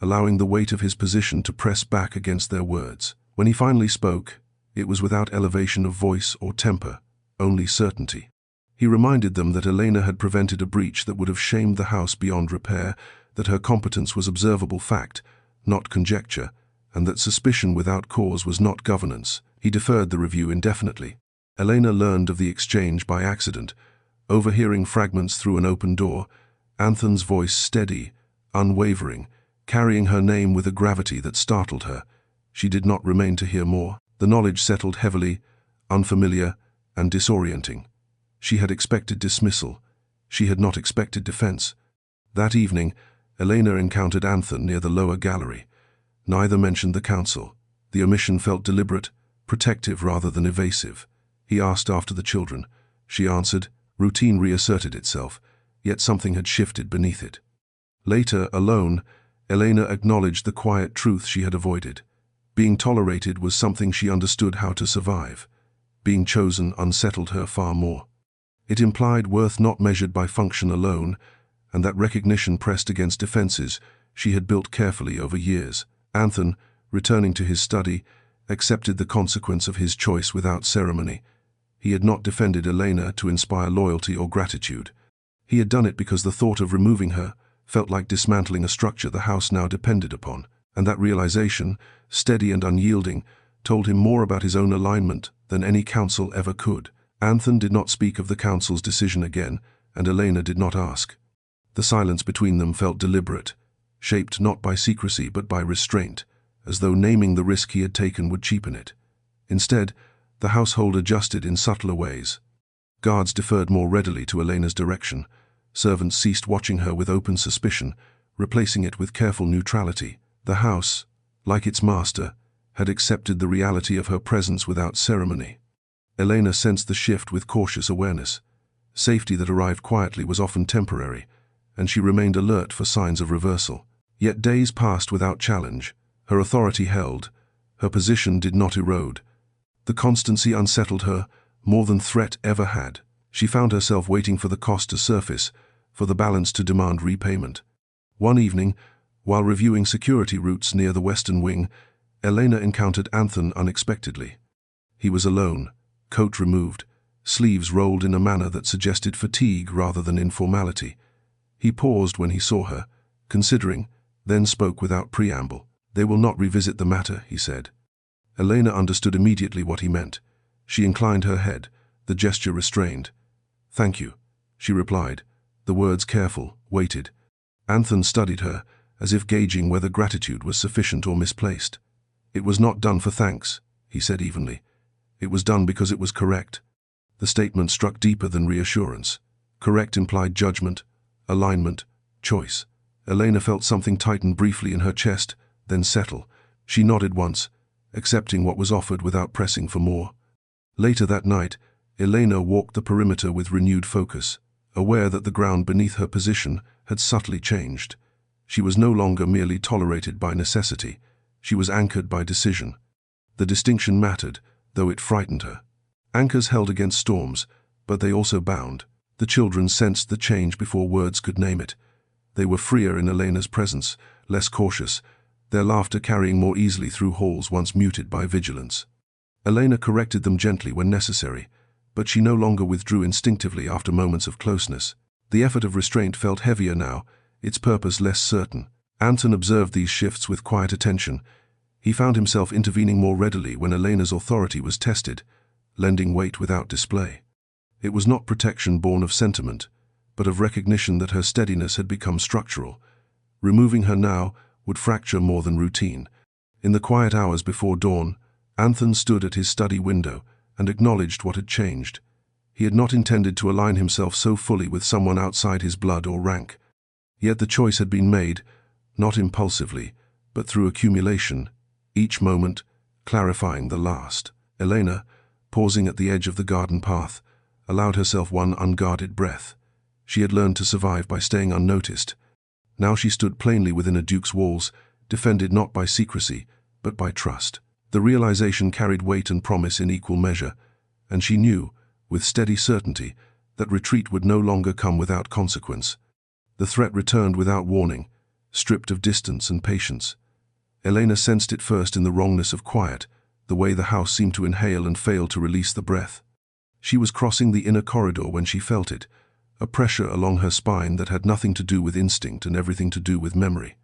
allowing the weight of his position to press back against their words. When he finally spoke, it was without elevation of voice or temper, only certainty. He reminded them that Elena had prevented a breach that would have shamed the house beyond repair, that her competence was observable fact, not conjecture, and that suspicion without cause was not governance. He deferred the review indefinitely. Elena learned of the exchange by accident, overhearing fragments through an open door, Anthony's voice steady, unwavering, carrying her name with a gravity that startled her. She did not remain to hear more. The knowledge settled heavily, unfamiliar, and disorienting. She had expected dismissal. She had not expected defense. That evening, Elena encountered Anthony near the lower gallery. Neither mentioned the council. The omission felt deliberate, protective rather than evasive. He asked after the children. She answered. Routine reasserted itself, yet something had shifted beneath it. Later, alone, Elena acknowledged the quiet truth she had avoided. Being tolerated was something she understood how to survive. Being chosen unsettled her far more. It implied worth not measured by function alone, and that recognition pressed against defenses she had built carefully over years. Anthony, returning to his study, accepted the consequence of his choice without ceremony. He had not defended Elena to inspire loyalty or gratitude. He had done it because the thought of removing her felt like dismantling a structure the house now depended upon, and that realization, steady and unyielding, told him more about his own alignment than any council ever could. Anthony did not speak of the council's decision again, and Elena did not ask. The silence between them felt deliberate, shaped not by secrecy but by restraint, as though naming the risk he had taken would cheapen it. Instead, the household adjusted in subtler ways. Guards deferred more readily to Elena's direction. Servants ceased watching her with open suspicion, replacing it with careful neutrality. The house, like its master, had accepted the reality of her presence without ceremony. Elena sensed the shift with cautious awareness. Safety that arrived quietly was often temporary, and she remained alert for signs of reversal. Yet days passed without challenge. Her authority held. Her position did not erode. The constancy unsettled her more than threat ever had. She found herself waiting for the cost to surface, for the balance to demand repayment. One evening, while reviewing security routes near the western wing, Elena encountered Anthony unexpectedly. He was alone, coat removed, sleeves rolled in a manner that suggested fatigue rather than informality. He paused when he saw her, considering, then spoke without preamble. "They will not revisit the matter," he said. Elena understood immediately what he meant. She inclined her head, the gesture restrained. "Thank you," she replied, the words careful, weighted. Anthony studied her, as if gauging whether gratitude was sufficient or misplaced. "It was not done for thanks," he said evenly. "It was done because it was correct." The statement struck deeper than reassurance. Correct implied judgment, alignment, choice. Elena felt something tighten briefly in her chest, then settle. She nodded once, accepting what was offered without pressing for more. Later that night, Elena walked the perimeter with renewed focus, aware that the ground beneath her position had subtly changed. She was no longer merely tolerated by necessity, she was anchored by decision. The distinction mattered, though it frightened her. Anchors held against storms, but they also bound. The children sensed the change before words could name it. They were freer in Elena's presence, less cautious, their laughter carrying more easily through halls once muted by vigilance. Elena corrected them gently when necessary, but she no longer withdrew instinctively after moments of closeness. The effort of restraint felt heavier now, its purpose less certain. Anton observed these shifts with quiet attention. He found himself intervening more readily when Elena's authority was tested, lending weight without display. It was not protection born of sentiment, but of recognition that her steadiness had become structural. Removing her now would fracture more than routine. In the quiet hours before dawn, Anton stood at his study window and acknowledged what had changed. He had not intended to align himself so fully with someone outside his blood or rank. Yet the choice had been made, not impulsively, but through accumulation, each moment clarifying the last. Elena, pausing at the edge of the garden path, allowed herself one unguarded breath. She had learned to survive by staying unnoticed. Now she stood plainly within a duke's walls, defended not by secrecy, but by trust. The realization carried weight and promise in equal measure, and she knew, with steady certainty, that retreat would no longer come without consequence. The threat returned without warning, stripped of distance and patience. Elena sensed it first in the wrongness of quiet, the way the house seemed to inhale and fail to release the breath. She was crossing the inner corridor when she felt it, a pressure along her spine that had nothing to do with instinct and everything to do with memory.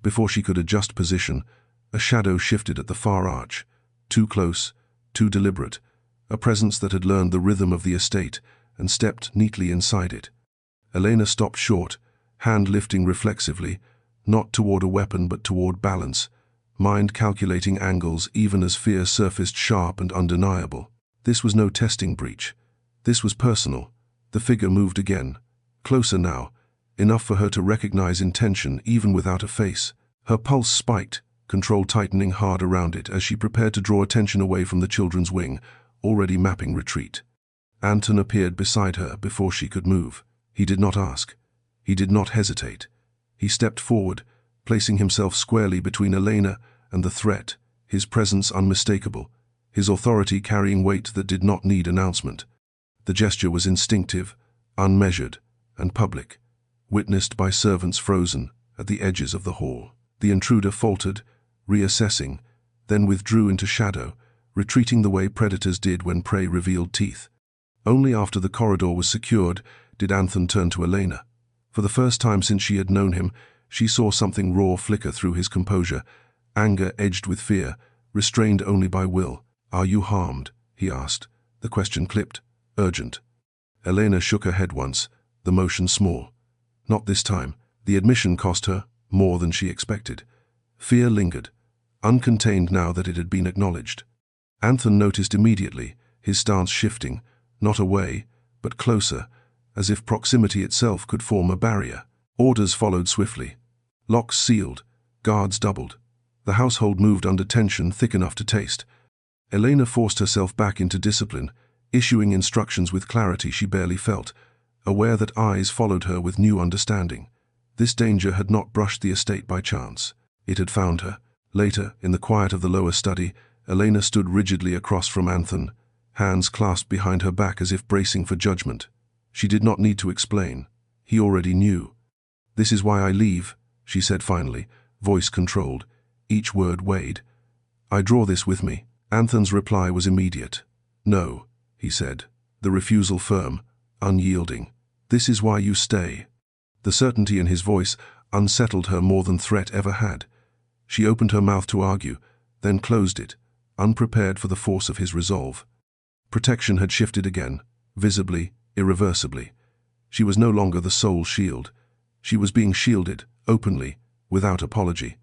Before she could adjust position, a shadow shifted at the far arch, too close, too deliberate, a presence that had learned the rhythm of the estate and stepped neatly inside it. Elena stopped short, hand lifting reflexively, not toward a weapon but toward balance, mind calculating angles even as fear surfaced sharp and undeniable. This was no testing breach. This was personal. The figure moved again, closer now, enough for her to recognize intention even without a face. Her pulse spiked, control tightening hard around it as she prepared to draw attention away from the children's wing, already mapping retreat. Anton appeared beside her before she could move. He did not ask. He did not hesitate. He stepped forward, placing himself squarely between Elena and the threat, his presence unmistakable, his authority carrying weight that did not need announcement. The gesture was instinctive, unmeasured, and public, witnessed by servants frozen at the edges of the hall. The intruder faltered, reassessing, then withdrew into shadow, retreating the way predators did when prey revealed teeth. Only after the corridor was secured did Anton turn to Elena. For the first time since she had known him, she saw something raw flicker through his composure, anger edged with fear, restrained only by will. "Are you harmed?" he asked, the question clipped, urgent. Elena shook her head once, the motion small. Not this time. The admission cost her more than she expected. Fear lingered, uncontained now that it had been acknowledged. Anton noticed immediately, his stance shifting, not away, but closer, as if proximity itself could form a barrier. Orders followed swiftly. Locks sealed, guards doubled. The household moved under tension thick enough to taste. Elena forced herself back into discipline, issuing instructions with clarity she barely felt, aware that eyes followed her with new understanding. This danger had not brushed the estate by chance. It had found her. Later, in the quiet of the lower study, Elena stood rigidly across from Anton, hands clasped behind her back as if bracing for judgment. She did not need to explain. He already knew. "This is why I leave," she said finally, voice controlled, each word weighed. "I draw this with me." Anton's reply was immediate. "No," he said, the refusal firm, unyielding. "This is why you stay." The certainty in his voice unsettled her more than threat ever had. She opened her mouth to argue, then closed it, unprepared for the force of his resolve. Protection had shifted again, visibly, irreversibly. She was no longer the sole shield. She was being shielded, openly, without apology.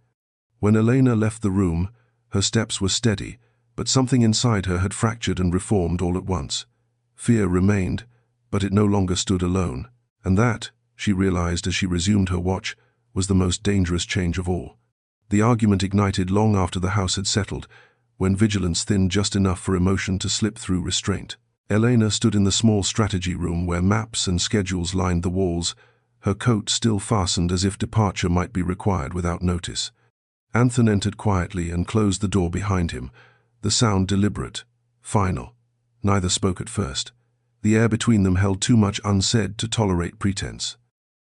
When Elena left the room, her steps were steady, but something inside her had fractured and reformed all at once. Fear remained, but it no longer stood alone. And that, she realized as she resumed her watch, was the most dangerous change of all. The argument ignited long after the house had settled, when vigilance thinned just enough for emotion to slip through restraint. Elena stood in the small strategy room where maps and schedules lined the walls, her coat still fastened as if departure might be required without notice. Anthony entered quietly and closed the door behind him, the sound deliberate, final. Neither spoke at first. The air between them held too much unsaid to tolerate pretense.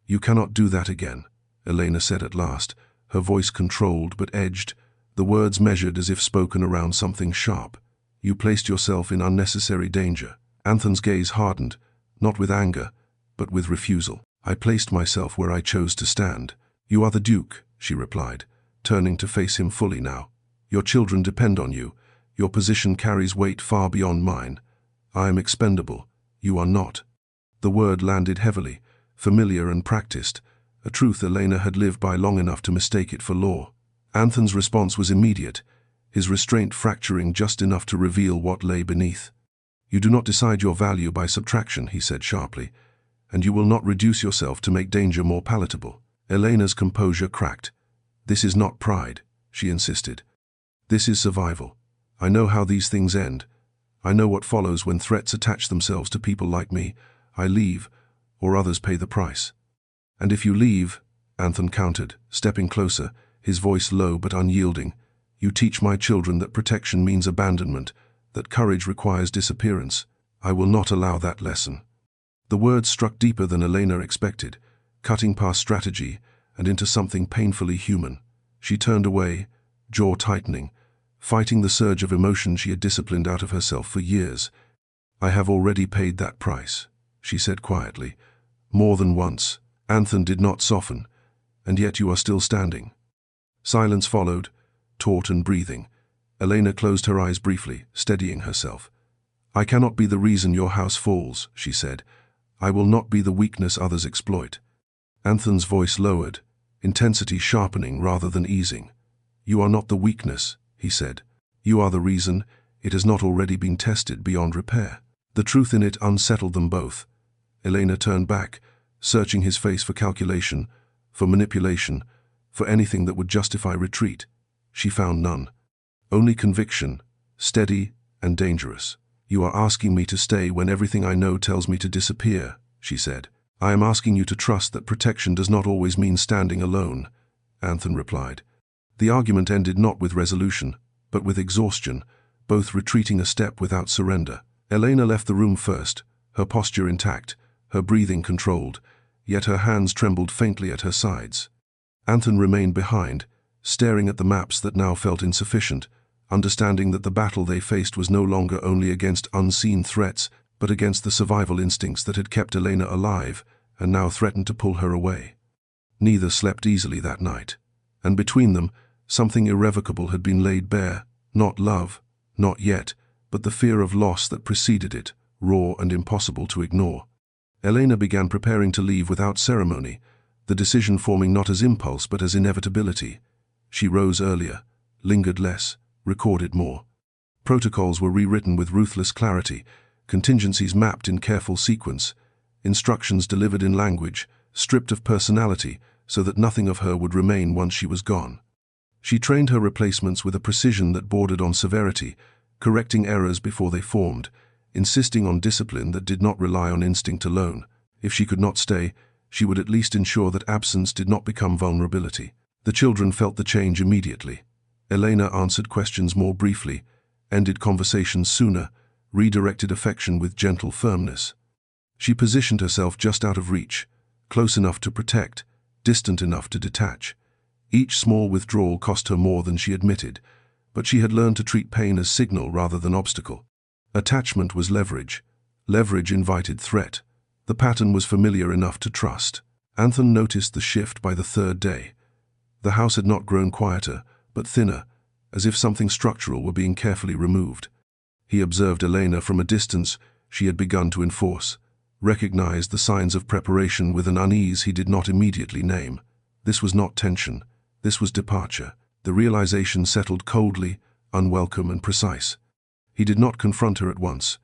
"You cannot do that again," Elena said at last, her voice controlled but edged, the words measured as if spoken around something sharp. "You placed yourself in unnecessary danger." Anthony's gaze hardened, not with anger, but with refusal. "I placed myself where I chose to stand." "You are the Duke," she replied, turning to face him fully now. "Your children depend on you. Your position carries weight far beyond mine. I am expendable. You are not." The word landed heavily, familiar and practiced, a truth Elena had lived by long enough to mistake it for law. Anthony's response was immediate, his restraint fracturing just enough to reveal what lay beneath. "You do not decide your value by subtraction," he said sharply, "and you will not reduce yourself to make danger more palatable." Elena's composure cracked. "This is not pride," she insisted. "This is survival. I know how these things end. I know what follows when threats attach themselves to people like me. I leave, or others pay the price." "And if you leave," Anthony countered, stepping closer, his voice low but unyielding, "you teach my children that protection means abandonment, that courage requires disappearance. I will not allow that lesson." The words struck deeper than Elena expected, cutting past strategy and into something painfully human. She turned away, jaw tightening, fighting the surge of emotion she had disciplined out of herself for years. "I have already paid that price," she said quietly. "More than once." Anthony did not soften. "And yet you are still standing." Silence followed, taut and breathing. Elena closed her eyes briefly, steadying herself. "I cannot be the reason your house falls," she said. "I will not be the weakness others exploit." Anthony's voice lowered, intensity sharpening rather than easing. "You are not the weakness," he said. "You are the reason. It has not already been tested beyond repair." The truth in it unsettled them both. Elena turned back, searching his face for calculation, for manipulation, for anything that would justify retreat. She found none. Only conviction, steady and dangerous. "You are asking me to stay when everything I know tells me to disappear," she said. "I am asking you to trust that protection does not always mean standing alone," Anthony replied. The argument ended not with resolution, but with exhaustion, both retreating a step without surrender. Elena left the room first, her posture intact, her breathing controlled, yet her hands trembled faintly at her sides. Anthony remained behind, staring at the maps that now felt insufficient, understanding that the battle they faced was no longer only against unseen threats, but against the survival instincts that had kept Elena alive and now threatened to pull her away. Neither slept easily that night, and between them, something irrevocable had been laid bare, not love, not yet, but the fear of loss that preceded it, raw and impossible to ignore. Elena began preparing to leave without ceremony, the decision forming not as impulse but as inevitability. She rose earlier, lingered less, recorded more. Protocols were rewritten with ruthless clarity, contingencies mapped in careful sequence, instructions delivered in language, stripped of personality, so that nothing of her would remain once she was gone. She trained her replacements with a precision that bordered on severity, correcting errors before they formed, insisting on discipline that did not rely on instinct alone. If she could not stay, she would at least ensure that absence did not become vulnerability. The children felt the change immediately. Elena answered questions more briefly, ended conversations sooner, redirected affection with gentle firmness. She positioned herself just out of reach, close enough to protect, distant enough to detach. Each small withdrawal cost her more than she admitted, but she had learned to treat pain as signal rather than obstacle. Attachment was leverage. Leverage invited threat. The pattern was familiar enough to trust. Anthony noticed the shift by the third day. The house had not grown quieter, but thinner, as if something structural were being carefully removed. He observed Elena from a distance she had begun to enforce, recognized the signs of preparation with an unease he did not immediately name. This was not tension. This was departure. The realization settled coldly, unwelcome and precise. He did not confront her at once.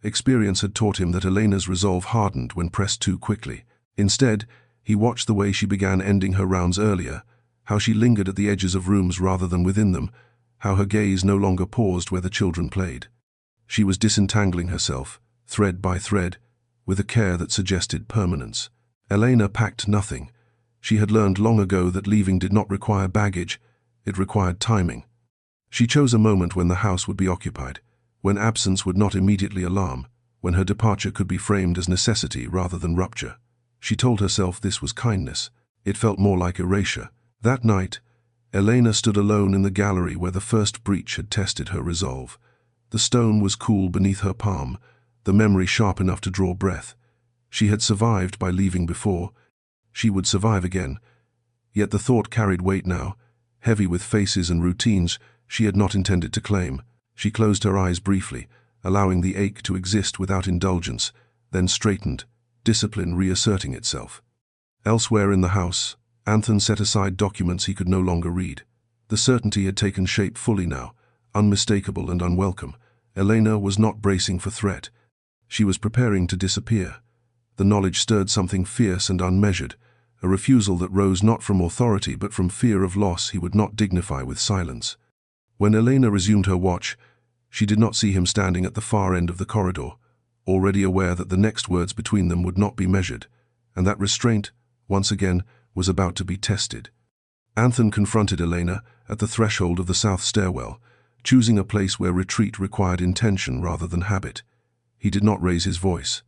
Experience had taught him that Elena's resolve hardened when pressed too quickly. Instead, he watched the way she began ending her rounds earlier, how she lingered at the edges of rooms rather than within them, how her gaze no longer paused where the children played. She was disentangling herself, thread by thread, with a care that suggested permanence. Elena packed nothing. She had learned long ago that leaving did not require baggage, it required timing. She chose a moment when the house would be occupied, when absence would not immediately alarm, when her departure could be framed as necessity rather than rupture. She told herself this was kindness. It felt more like erasure. That night, Elena stood alone in the gallery where the first breach had tested her resolve. The stone was cool beneath her palm, the memory sharp enough to draw breath. She had survived by leaving before. She would survive again. Yet the thought carried weight now, heavy with faces and routines she had not intended to claim. She closed her eyes briefly, allowing the ache to exist without indulgence, then straightened, discipline reasserting itself. Elsewhere in the house, Anthony set aside documents he could no longer read. The certainty had taken shape fully now, unmistakable and unwelcome. Elena was not bracing for threat. She was preparing to disappear. The knowledge stirred something fierce and unmeasured, a refusal that rose not from authority but from fear of loss he would not dignify with silence. When Elena resumed her watch, she did not see him standing at the far end of the corridor, already aware that the next words between them would not be measured, and that restraint, once again, was about to be tested. Anthony confronted Elena at the threshold of the south stairwell, choosing a place where retreat required intention rather than habit. He did not raise his voice.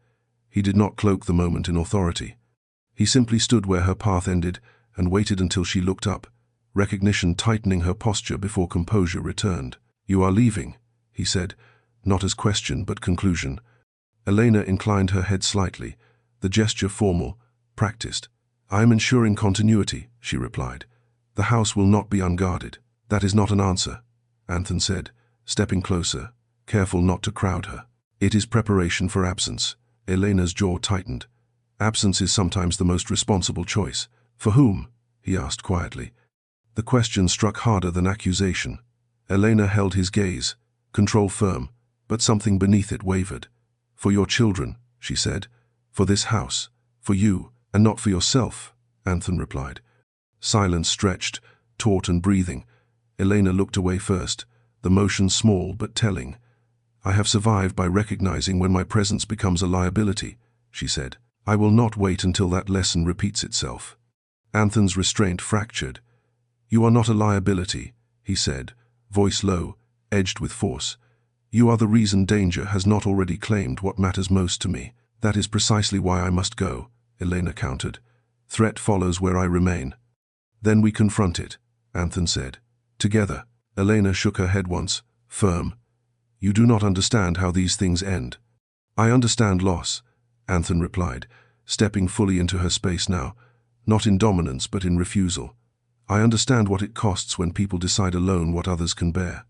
He did not cloak the moment in authority. He simply stood where her path ended and waited until she looked up, recognition tightening her posture before composure returned. "You are leaving," he said, not as question but conclusion. Elena inclined her head slightly, the gesture formal, practiced. "I am ensuring continuity," she replied. "The house will not be unguarded." "That is not an answer," Anthony said, stepping closer, careful not to crowd her. "It is preparation for absence." Elena's jaw tightened. Absence is sometimes the most responsible choice. "For whom?" he asked quietly. The question struck harder than accusation. Elena held his gaze, control firm, but something beneath it wavered. "For your children," she said. "For this house. For you, and not for yourself," Anthony replied. Silence stretched, taut and breathing. Elena looked away first, the motion small but telling. "I have survived by recognizing when my presence becomes a liability," she said. "I will not wait until that lesson repeats itself." Anthony's restraint fractured. "You are not a liability," he said, voice low, edged with force. "You are the reason danger has not already claimed what matters most to me." "That is precisely why I must go," Elena countered. "Threat follows where I remain." "Then we confront it," Anthony said. "Together." Elena shook her head once, firm. "You do not understand how these things end." "I understand loss," Anthony replied, stepping fully into her space now, not in dominance but in refusal. "I understand what it costs when people decide alone what others can bear."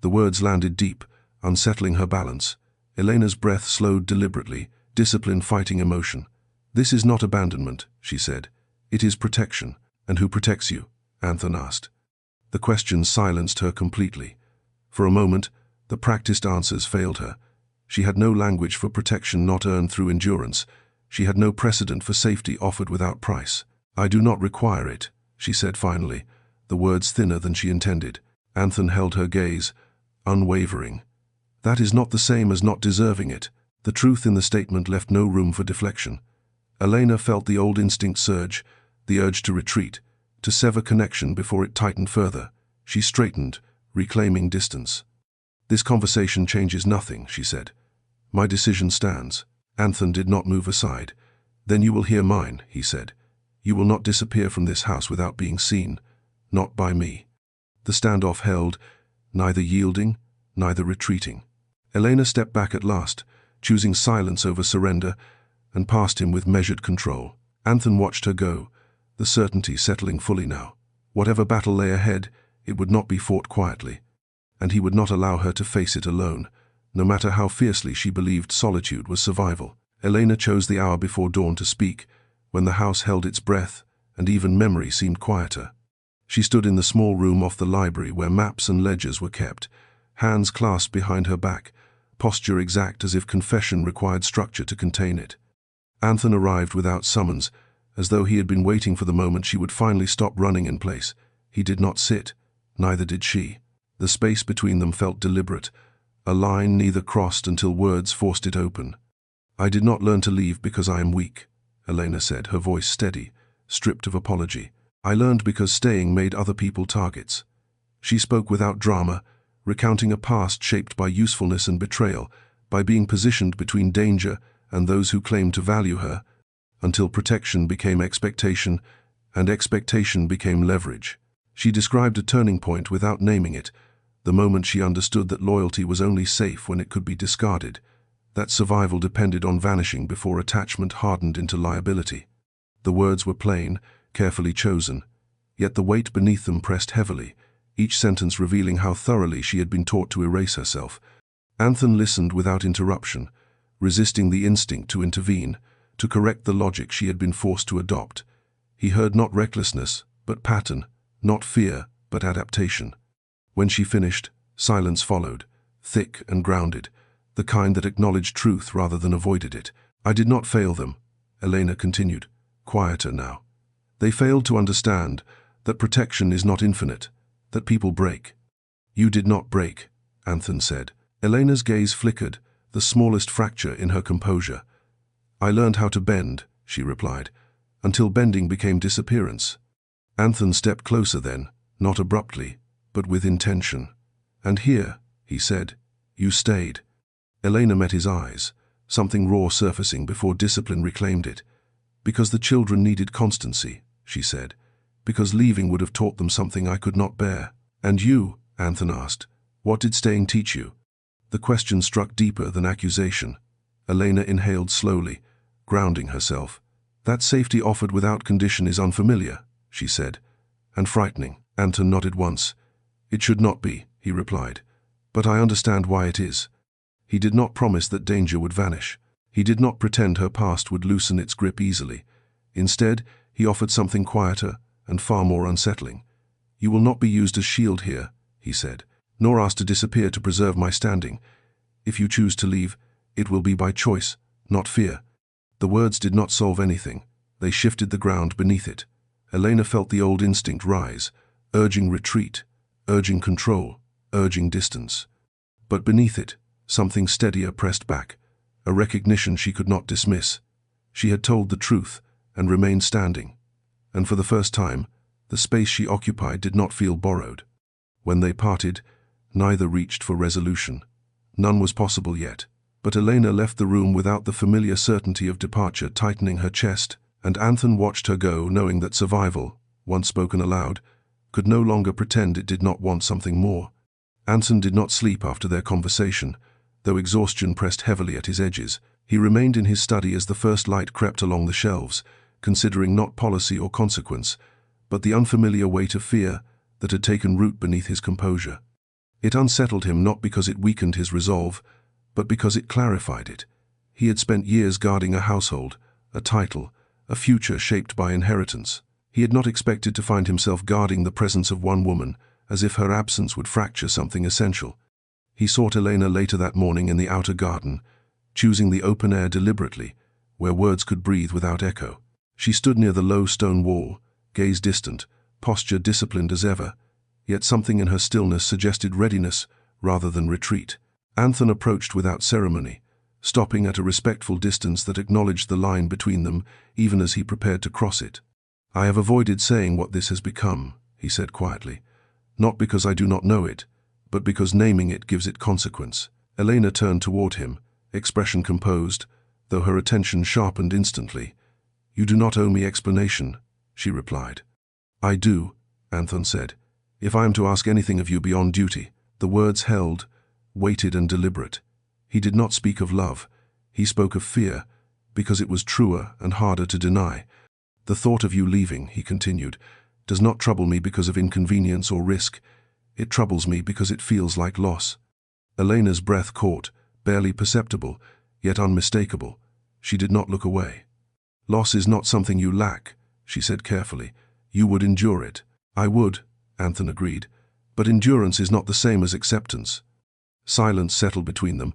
The words landed deep, unsettling her balance. Elena's breath slowed deliberately, discipline fighting emotion. "This is not abandonment," she said. "It is protection." "And who protects you?" Anthony asked. The question silenced her completely. For a moment, the practiced answers failed her. She had no language for protection not earned through endurance. She had no precedent for safety offered without price. "I do not require it," she said finally, the words thinner than she intended. Anthony held her gaze, unwavering. "That is not the same as not deserving it." The truth in the statement left no room for deflection. Elena felt the old instinct surge, the urge to retreat, to sever connection before it tightened further. She straightened, reclaiming distance. "This conversation changes nothing," she said. "My decision stands." Anthony did not move aside. "Then you will hear mine," he said. "You will not disappear from this house without being seen. Not by me." The standoff held, neither yielding, neither retreating. Elena stepped back at last, choosing silence over surrender, and passed him with measured control. Anthony watched her go, the certainty settling fully now. Whatever battle lay ahead, it would not be fought quietly, and he would not allow her to face it alone, no matter how fiercely she believed solitude was survival. Elena chose the hour before dawn to speak, when the house held its breath, and even memory seemed quieter. She stood in the small room off the library where maps and ledgers were kept, hands clasped behind her back, posture exact as if confession required structure to contain it. Anthony arrived without summons, as though he had been waiting for the moment she would finally stop running in place. He did not sit, neither did she. The space between them felt deliberate, a line neither crossed until words forced it open. "I did not learn to leave because I am weak," Elena said, her voice steady, stripped of apology. "I learned because staying made other people targets." She spoke without drama, recounting a past shaped by usefulness and betrayal, by being positioned between danger and those who claimed to value her, until protection became expectation, and expectation became leverage. She described a turning point without naming it, the moment she understood that loyalty was only safe when it could be discarded, that survival depended on vanishing before attachment hardened into liability. The words were plain, carefully chosen, yet the weight beneath them pressed heavily, each sentence revealing how thoroughly she had been taught to erase herself. Anthony listened without interruption, resisting the instinct to intervene, to correct the logic she had been forced to adopt. He heard not recklessness, but pattern, not fear, but adaptation. When she finished, silence followed, thick and grounded, the kind that acknowledged truth rather than avoided it. "I did not fail them," Elena continued, quieter now. "They failed to understand that protection is not infinite, that people break." "You did not break," Anthony said. Elena's gaze flickered, the smallest fracture in her composure. "I learned how to bend," she replied, "until bending became disappearance." Anthony stepped closer then, not abruptly, but with intention. "And here," he said, "you stayed." Elena met his eyes, something raw surfacing before discipline reclaimed it. "Because the children needed constancy," she said. "Because leaving would have taught them something I could not bear." "And you," Anthony asked, "what did staying teach you?" The question struck deeper than accusation. Elena inhaled slowly, grounding herself. "That safety offered without condition is unfamiliar," she said, "and frightening." Anthony nodded once. "It should not be," he replied, "but I understand why it is." He did not promise that danger would vanish. He did not pretend her past would loosen its grip easily. Instead, he offered something quieter and far more unsettling. "You will not be used as shield here," he said, "nor asked to disappear to preserve my standing. If you choose to leave, it will be by choice, not fear." The words did not solve anything. They shifted the ground beneath it. Elena felt the old instinct rise, urging retreat, urging control, urging distance. But beneath it, something steadier pressed back, a recognition she could not dismiss. She had told the truth and remained standing. And for the first time, the space she occupied did not feel borrowed. When they parted, neither reached for resolution. None was possible yet. But Elena left the room without the familiar certainty of departure tightening her chest, and Anthony watched her go, knowing that survival, once spoken aloud, could no longer pretend it did not want something more. Anthony did not sleep after their conversation, though exhaustion pressed heavily at his edges. He remained in his study as the first light crept along the shelves, considering not policy or consequence, but the unfamiliar weight of fear that had taken root beneath his composure. It unsettled him not because it weakened his resolve, but because it clarified it. He had spent years guarding a household, a title, a future shaped by inheritance. He had not expected to find himself guarding the presence of one woman, as if her absence would fracture something essential. He sought Elena later that morning in the outer garden, choosing the open air deliberately, where words could breathe without echo. She stood near the low stone wall, gaze distant, posture disciplined as ever, yet something in her stillness suggested readiness rather than retreat. Anthony approached without ceremony, stopping at a respectful distance that acknowledged the line between them, even as he prepared to cross it. "I have avoided saying what this has become," he said quietly, "not because I do not know it, but because naming it gives it consequence." Elena turned toward him, expression composed, though her attention sharpened instantly. "You do not owe me explanation," she replied. "I do," Anthony said, "if I am to ask anything of you beyond duty." The words held, weighted and deliberate. He did not speak of love. He spoke of fear, because it was truer and harder to deny. "The thought of you leaving," he continued, "does not trouble me because of inconvenience or risk. It troubles me because it feels like loss." Elena's breath caught, barely perceptible, yet unmistakable. She did not look away. "Loss is not something you lack," she said carefully. "You would endure it." "I would," Anthony agreed, "but endurance is not the same as acceptance." Silence settled between them,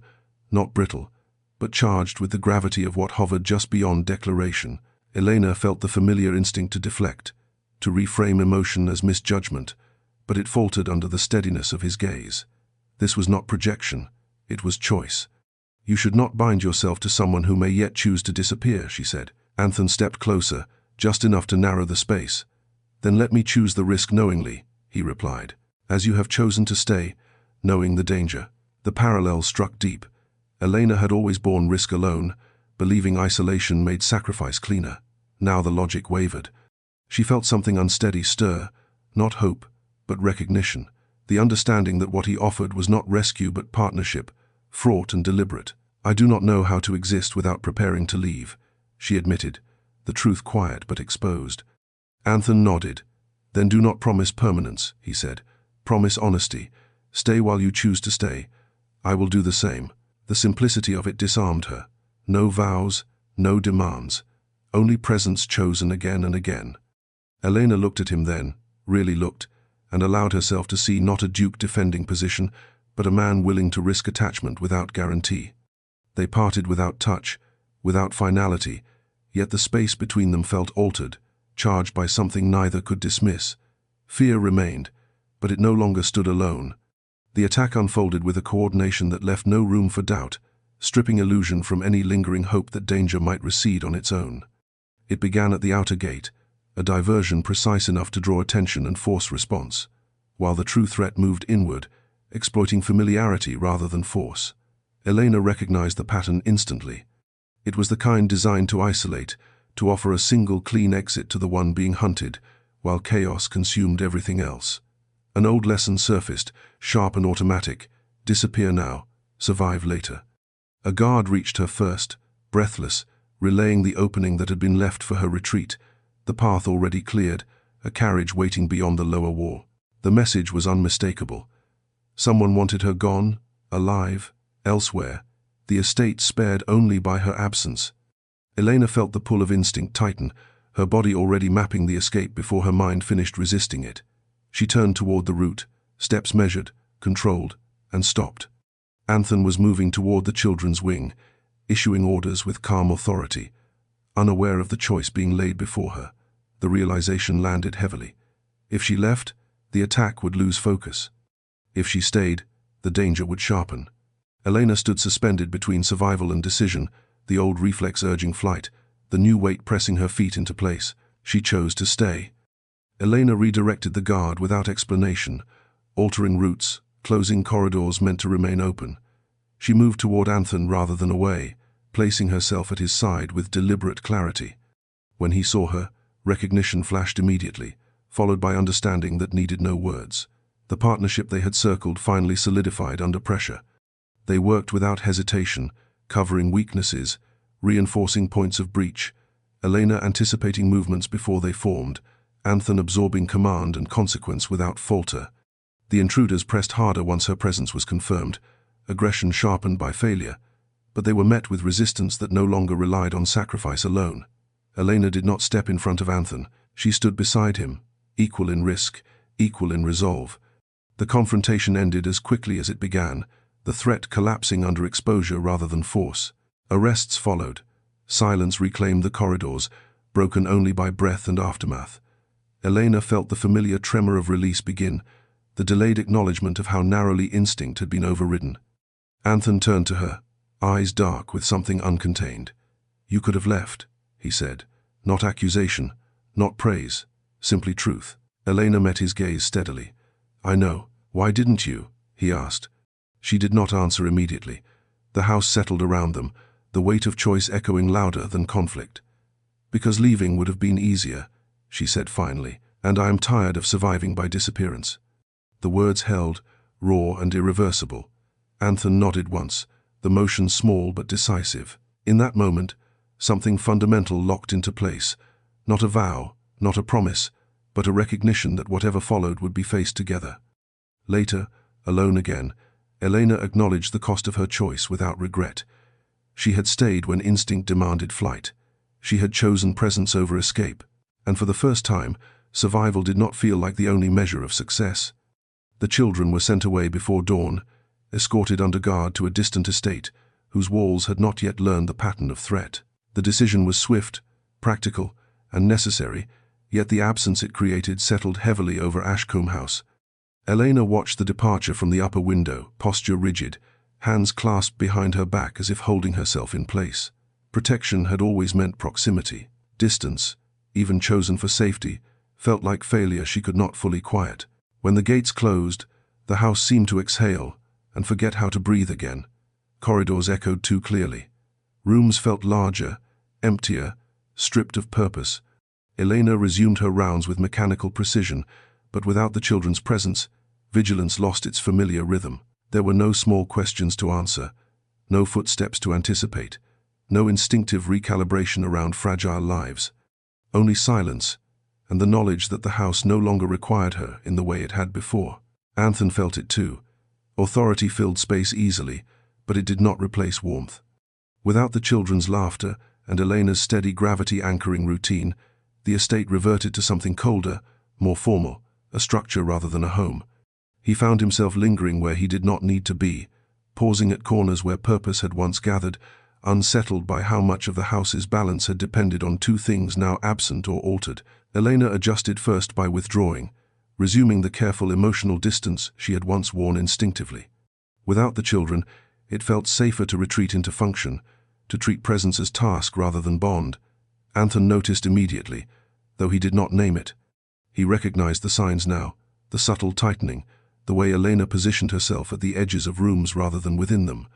not brittle, but charged with the gravity of what hovered just beyond declaration. Elena felt the familiar instinct to deflect, to reframe emotion as misjudgment, but it faltered under the steadiness of his gaze. This was not projection, it was choice. "You should not bind yourself to someone who may yet choose to disappear," she said. Anthony stepped closer, just enough to narrow the space. "Then let me choose the risk knowingly," he replied. "As you have chosen to stay, knowing the danger." The parallel struck deep. Elena had always borne risk alone, believing isolation made sacrifice cleaner. Now the logic wavered. She felt something unsteady stir, not hope, but recognition. The understanding that what he offered was not rescue but partnership, fraught and deliberate. "I do not know how to exist without preparing to leave," she admitted, the truth quiet but exposed. Anthony nodded. "Then do not promise permanence," he said. "Promise honesty. Stay while you choose to stay. I will do the same." The simplicity of it disarmed her. No vows, no demands. Only presence chosen again and again. Elena looked at him then, really looked, and allowed herself to see not a duke defending position, but a man willing to risk attachment without guarantee. They parted without touch, without finality, yet the space between them felt altered, charged by something neither could dismiss. Fear remained, but it no longer stood alone. The attack unfolded with a coordination that left no room for doubt, stripping illusion from any lingering hope that danger might recede on its own. It began at the outer gate, a diversion precise enough to draw attention and force response, while the true threat moved inward, exploiting familiarity rather than force. Elena recognized the pattern instantly. It was the kind designed to isolate, to offer a single clean exit to the one being hunted, while chaos consumed everything else. An old lesson surfaced, sharp and automatic: disappear now, survive later. A guard reached her first, breathless, relaying the opening that had been left for her retreat, the path already cleared, a carriage waiting beyond the lower wall. The message was unmistakable. Someone wanted her gone, alive, elsewhere, the estate spared only by her absence. Elena felt the pull of instinct tighten, her body already mapping the escape before her mind finished resisting it. She turned toward the route, steps measured, controlled, and stopped. Anthony was moving toward the children's wing, issuing orders with calm authority, unaware of the choice being laid before her. The realization landed heavily. If she left, the attack would lose focus. If she stayed, the danger would sharpen. Elena stood suspended between survival and decision, the old reflex urging flight, the new weight pressing her feet into place. She chose to stay. Elena redirected the guard without explanation, altering routes, closing corridors meant to remain open. She moved toward Anthony rather than away, placing herself at his side with deliberate clarity. When he saw her, recognition flashed immediately, followed by understanding that needed no words. The partnership they had circled finally solidified under pressure. They worked without hesitation, covering weaknesses, reinforcing points of breach, Elena anticipating movements before they formed, Anthony absorbing command and consequence without falter. The intruders pressed harder once her presence was confirmed, aggression sharpened by failure, but they were met with resistance that no longer relied on sacrifice alone. Elena did not step in front of Anthony, she stood beside him, equal in risk, equal in resolve. The confrontation ended as quickly as it began, the threat collapsing under exposure rather than force. Arrests followed. Silence reclaimed the corridors, broken only by breath and aftermath. Elena felt the familiar tremor of release begin, the delayed acknowledgement of how narrowly instinct had been overridden. Anthony turned to her, eyes dark with something uncontained. "You could have left," he said. Not accusation, not praise, simply truth. Elena met his gaze steadily. "I know. Why didn't you?" he asked. She did not answer immediately. The house settled around them, the weight of choice echoing louder than conflict. "Because leaving would have been easier," she said finally, "and I am tired of surviving by disappearance." The words held, raw and irreversible. Anthony nodded once, the motion small but decisive. In that moment, something fundamental locked into place. Not a vow, not a promise, but a recognition that whatever followed would be faced together. Later, alone again, Elena acknowledged the cost of her choice without regret. She had stayed when instinct demanded flight. She had chosen presence over escape, and for the first time, survival did not feel like the only measure of success. The children were sent away before dawn, escorted under guard to a distant estate, whose walls had not yet learned the pattern of threat. The decision was swift, practical, and necessary, yet the absence it created settled heavily over Ashcombe House. Elena watched the departure from the upper window, posture rigid, hands clasped behind her back as if holding herself in place. Protection had always meant proximity. Distance, even chosen for safety, felt like failure she could not fully quiet. When the gates closed, the house seemed to exhale and forget how to breathe again. Corridors echoed too clearly. Rooms felt larger, emptier, stripped of purpose. Elena resumed her rounds with mechanical precision, but without the children's presence, vigilance lost its familiar rhythm. There were no small questions to answer, no footsteps to anticipate, no instinctive recalibration around fragile lives. Only silence, and the knowledge that the house no longer required her in the way it had before. Anthony felt it too. Authority filled space easily, but it did not replace warmth. Without the children's laughter and Elena's steady gravity anchoring routine, the estate reverted to something colder, more formal, a structure rather than a home. He found himself lingering where he did not need to be, pausing at corners where purpose had once gathered, unsettled by how much of the house's balance had depended on two things now absent or altered. Elena adjusted first by withdrawing, resuming the careful emotional distance she had once worn instinctively. Without the children, it felt safer to retreat into function, to treat presence as task rather than bond. Anthony noticed immediately, though he did not name it. He recognized the signs now, the subtle tightening, the way Elena positioned herself at the edges of rooms rather than within them.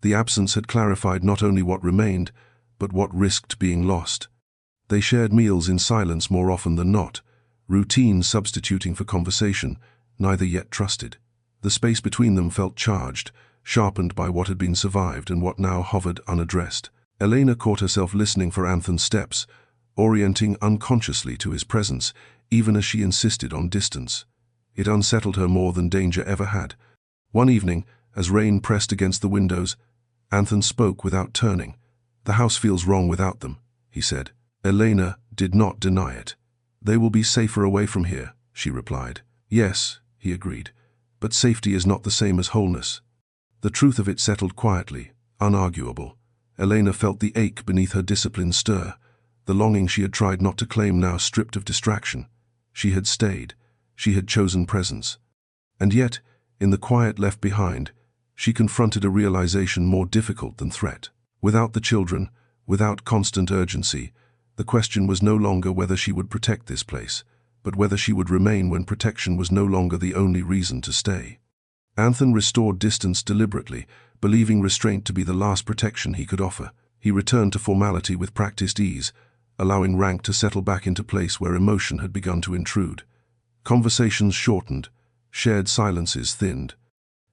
The absence had clarified not only what remained, but what risked being lost. They shared meals in silence more often than not, routine substituting for conversation, neither yet trusted. The space between them felt charged, sharpened by what had been survived and what now hovered unaddressed. Elena caught herself listening for Anthony's steps, orienting unconsciously to his presence, even as she insisted on distance. It unsettled her more than danger ever had. One evening, as rain pressed against the windows, Anthony spoke without turning. "The house feels wrong without them," he said. Elena did not deny it. "They will be safer away from here," she replied. "Yes," he agreed, "but safety is not the same as wholeness." The truth of it settled quietly, unarguable. Elena felt the ache beneath her discipline stir, the longing she had tried not to claim now stripped of distraction. She had stayed. She had chosen presence. And yet, in the quiet left behind, she confronted a realization more difficult than threat. Without the children, without constant urgency, the question was no longer whether she would protect this place, but whether she would remain when protection was no longer the only reason to stay. Anthony restored distance deliberately, believing restraint to be the last protection he could offer. He returned to formality with practiced ease, allowing rank to settle back into place where emotion had begun to intrude. Conversations shortened, shared silences thinned.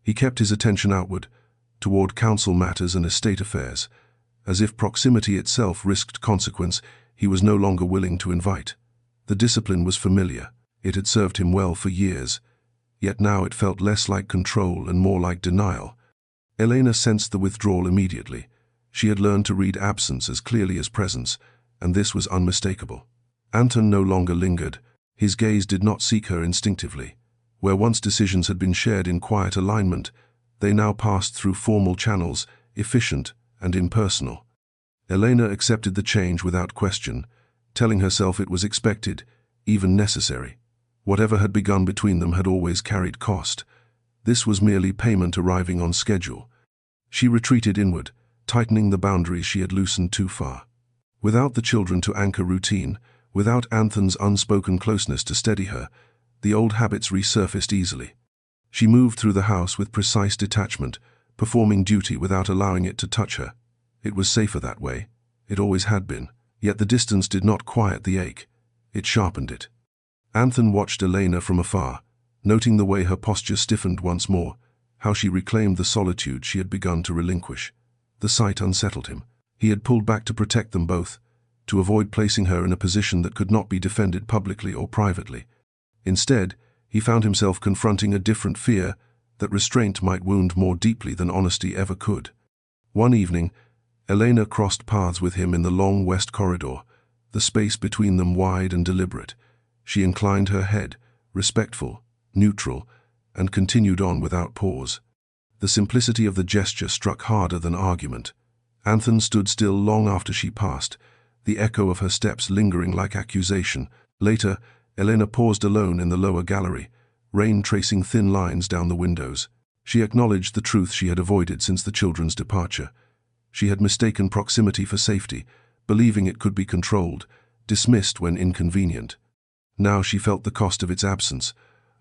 He kept his attention outward, toward council matters and estate affairs. As if proximity itself risked consequence, he was no longer willing to invite. The discipline was familiar. It had served him well for years. Yet now it felt less like control and more like denial. Elena sensed the withdrawal immediately. She had learned to read absence as clearly as presence, and this was unmistakable. Anthony no longer lingered. His gaze did not seek her instinctively. Where once decisions had been shared in quiet alignment, they now passed through formal channels, efficient and impersonal. Elena accepted the change without question, telling herself it was expected, even necessary. Whatever had begun between them had always carried cost. This was merely payment arriving on schedule. She retreated inward, tightening the boundaries she had loosened too far. Without the children to anchor routine, without Anthony's unspoken closeness to steady her, the old habits resurfaced easily. She moved through the house with precise detachment, performing duty without allowing it to touch her. It was safer that way. It always had been. Yet the distance did not quiet the ache. It sharpened it. Anthony watched Elena from afar, noting the way her posture stiffened once more, how she reclaimed the solitude she had begun to relinquish. The sight unsettled him. He had pulled back to protect them both, to avoid placing her in a position that could not be defended publicly or privately. Instead, he found himself confronting a different fear, that restraint might wound more deeply than honesty ever could. One evening, Elena crossed paths with him in the long west corridor, the space between them wide and deliberate. She inclined her head, respectful, neutral, and continued on without pause. The simplicity of the gesture struck harder than argument. Anthony stood still long after she passed, the echo of her steps lingering like accusation. Later, Elena paused alone in the lower gallery, rain tracing thin lines down the windows. She acknowledged the truth she had avoided since the children's departure. She had mistaken proximity for safety, believing it could be controlled, dismissed when inconvenient. Now she felt the cost of its absence,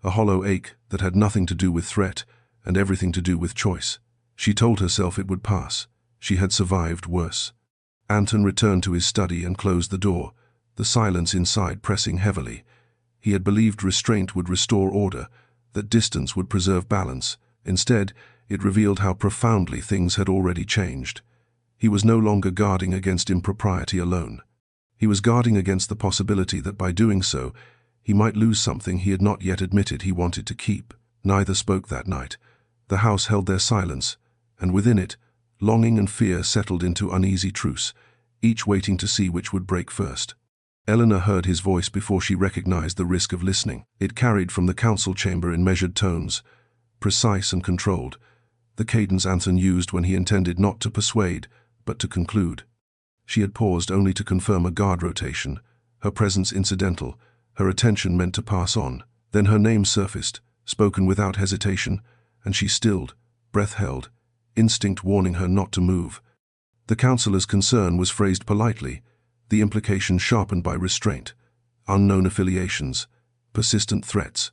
a hollow ache that had nothing to do with threat and everything to do with choice. She told herself it would pass. She had survived worse. Anton returned to his study and closed the door, the silence inside pressing heavily. He had believed restraint would restore order, that distance would preserve balance. Instead, it revealed how profoundly things had already changed. He was no longer guarding against impropriety alone. He was guarding against the possibility that by doing so, he might lose something he had not yet admitted he wanted to keep. Neither spoke that night. The house held their silence, and within it, longing and fear settled into uneasy truce, each waiting to see which would break first. Elena heard his voice before she recognized the risk of listening. It carried from the council chamber in measured tones, precise and controlled, the cadence Anton used when he intended not to persuade, but to conclude. She had paused only to confirm a guard rotation, her presence incidental, her attention meant to pass on. Then her name surfaced, spoken without hesitation, and she stilled, breath held, instinct warning her not to move. The councillor's concern was phrased politely, the implication sharpened by restraint. Unknown affiliations, persistent threats,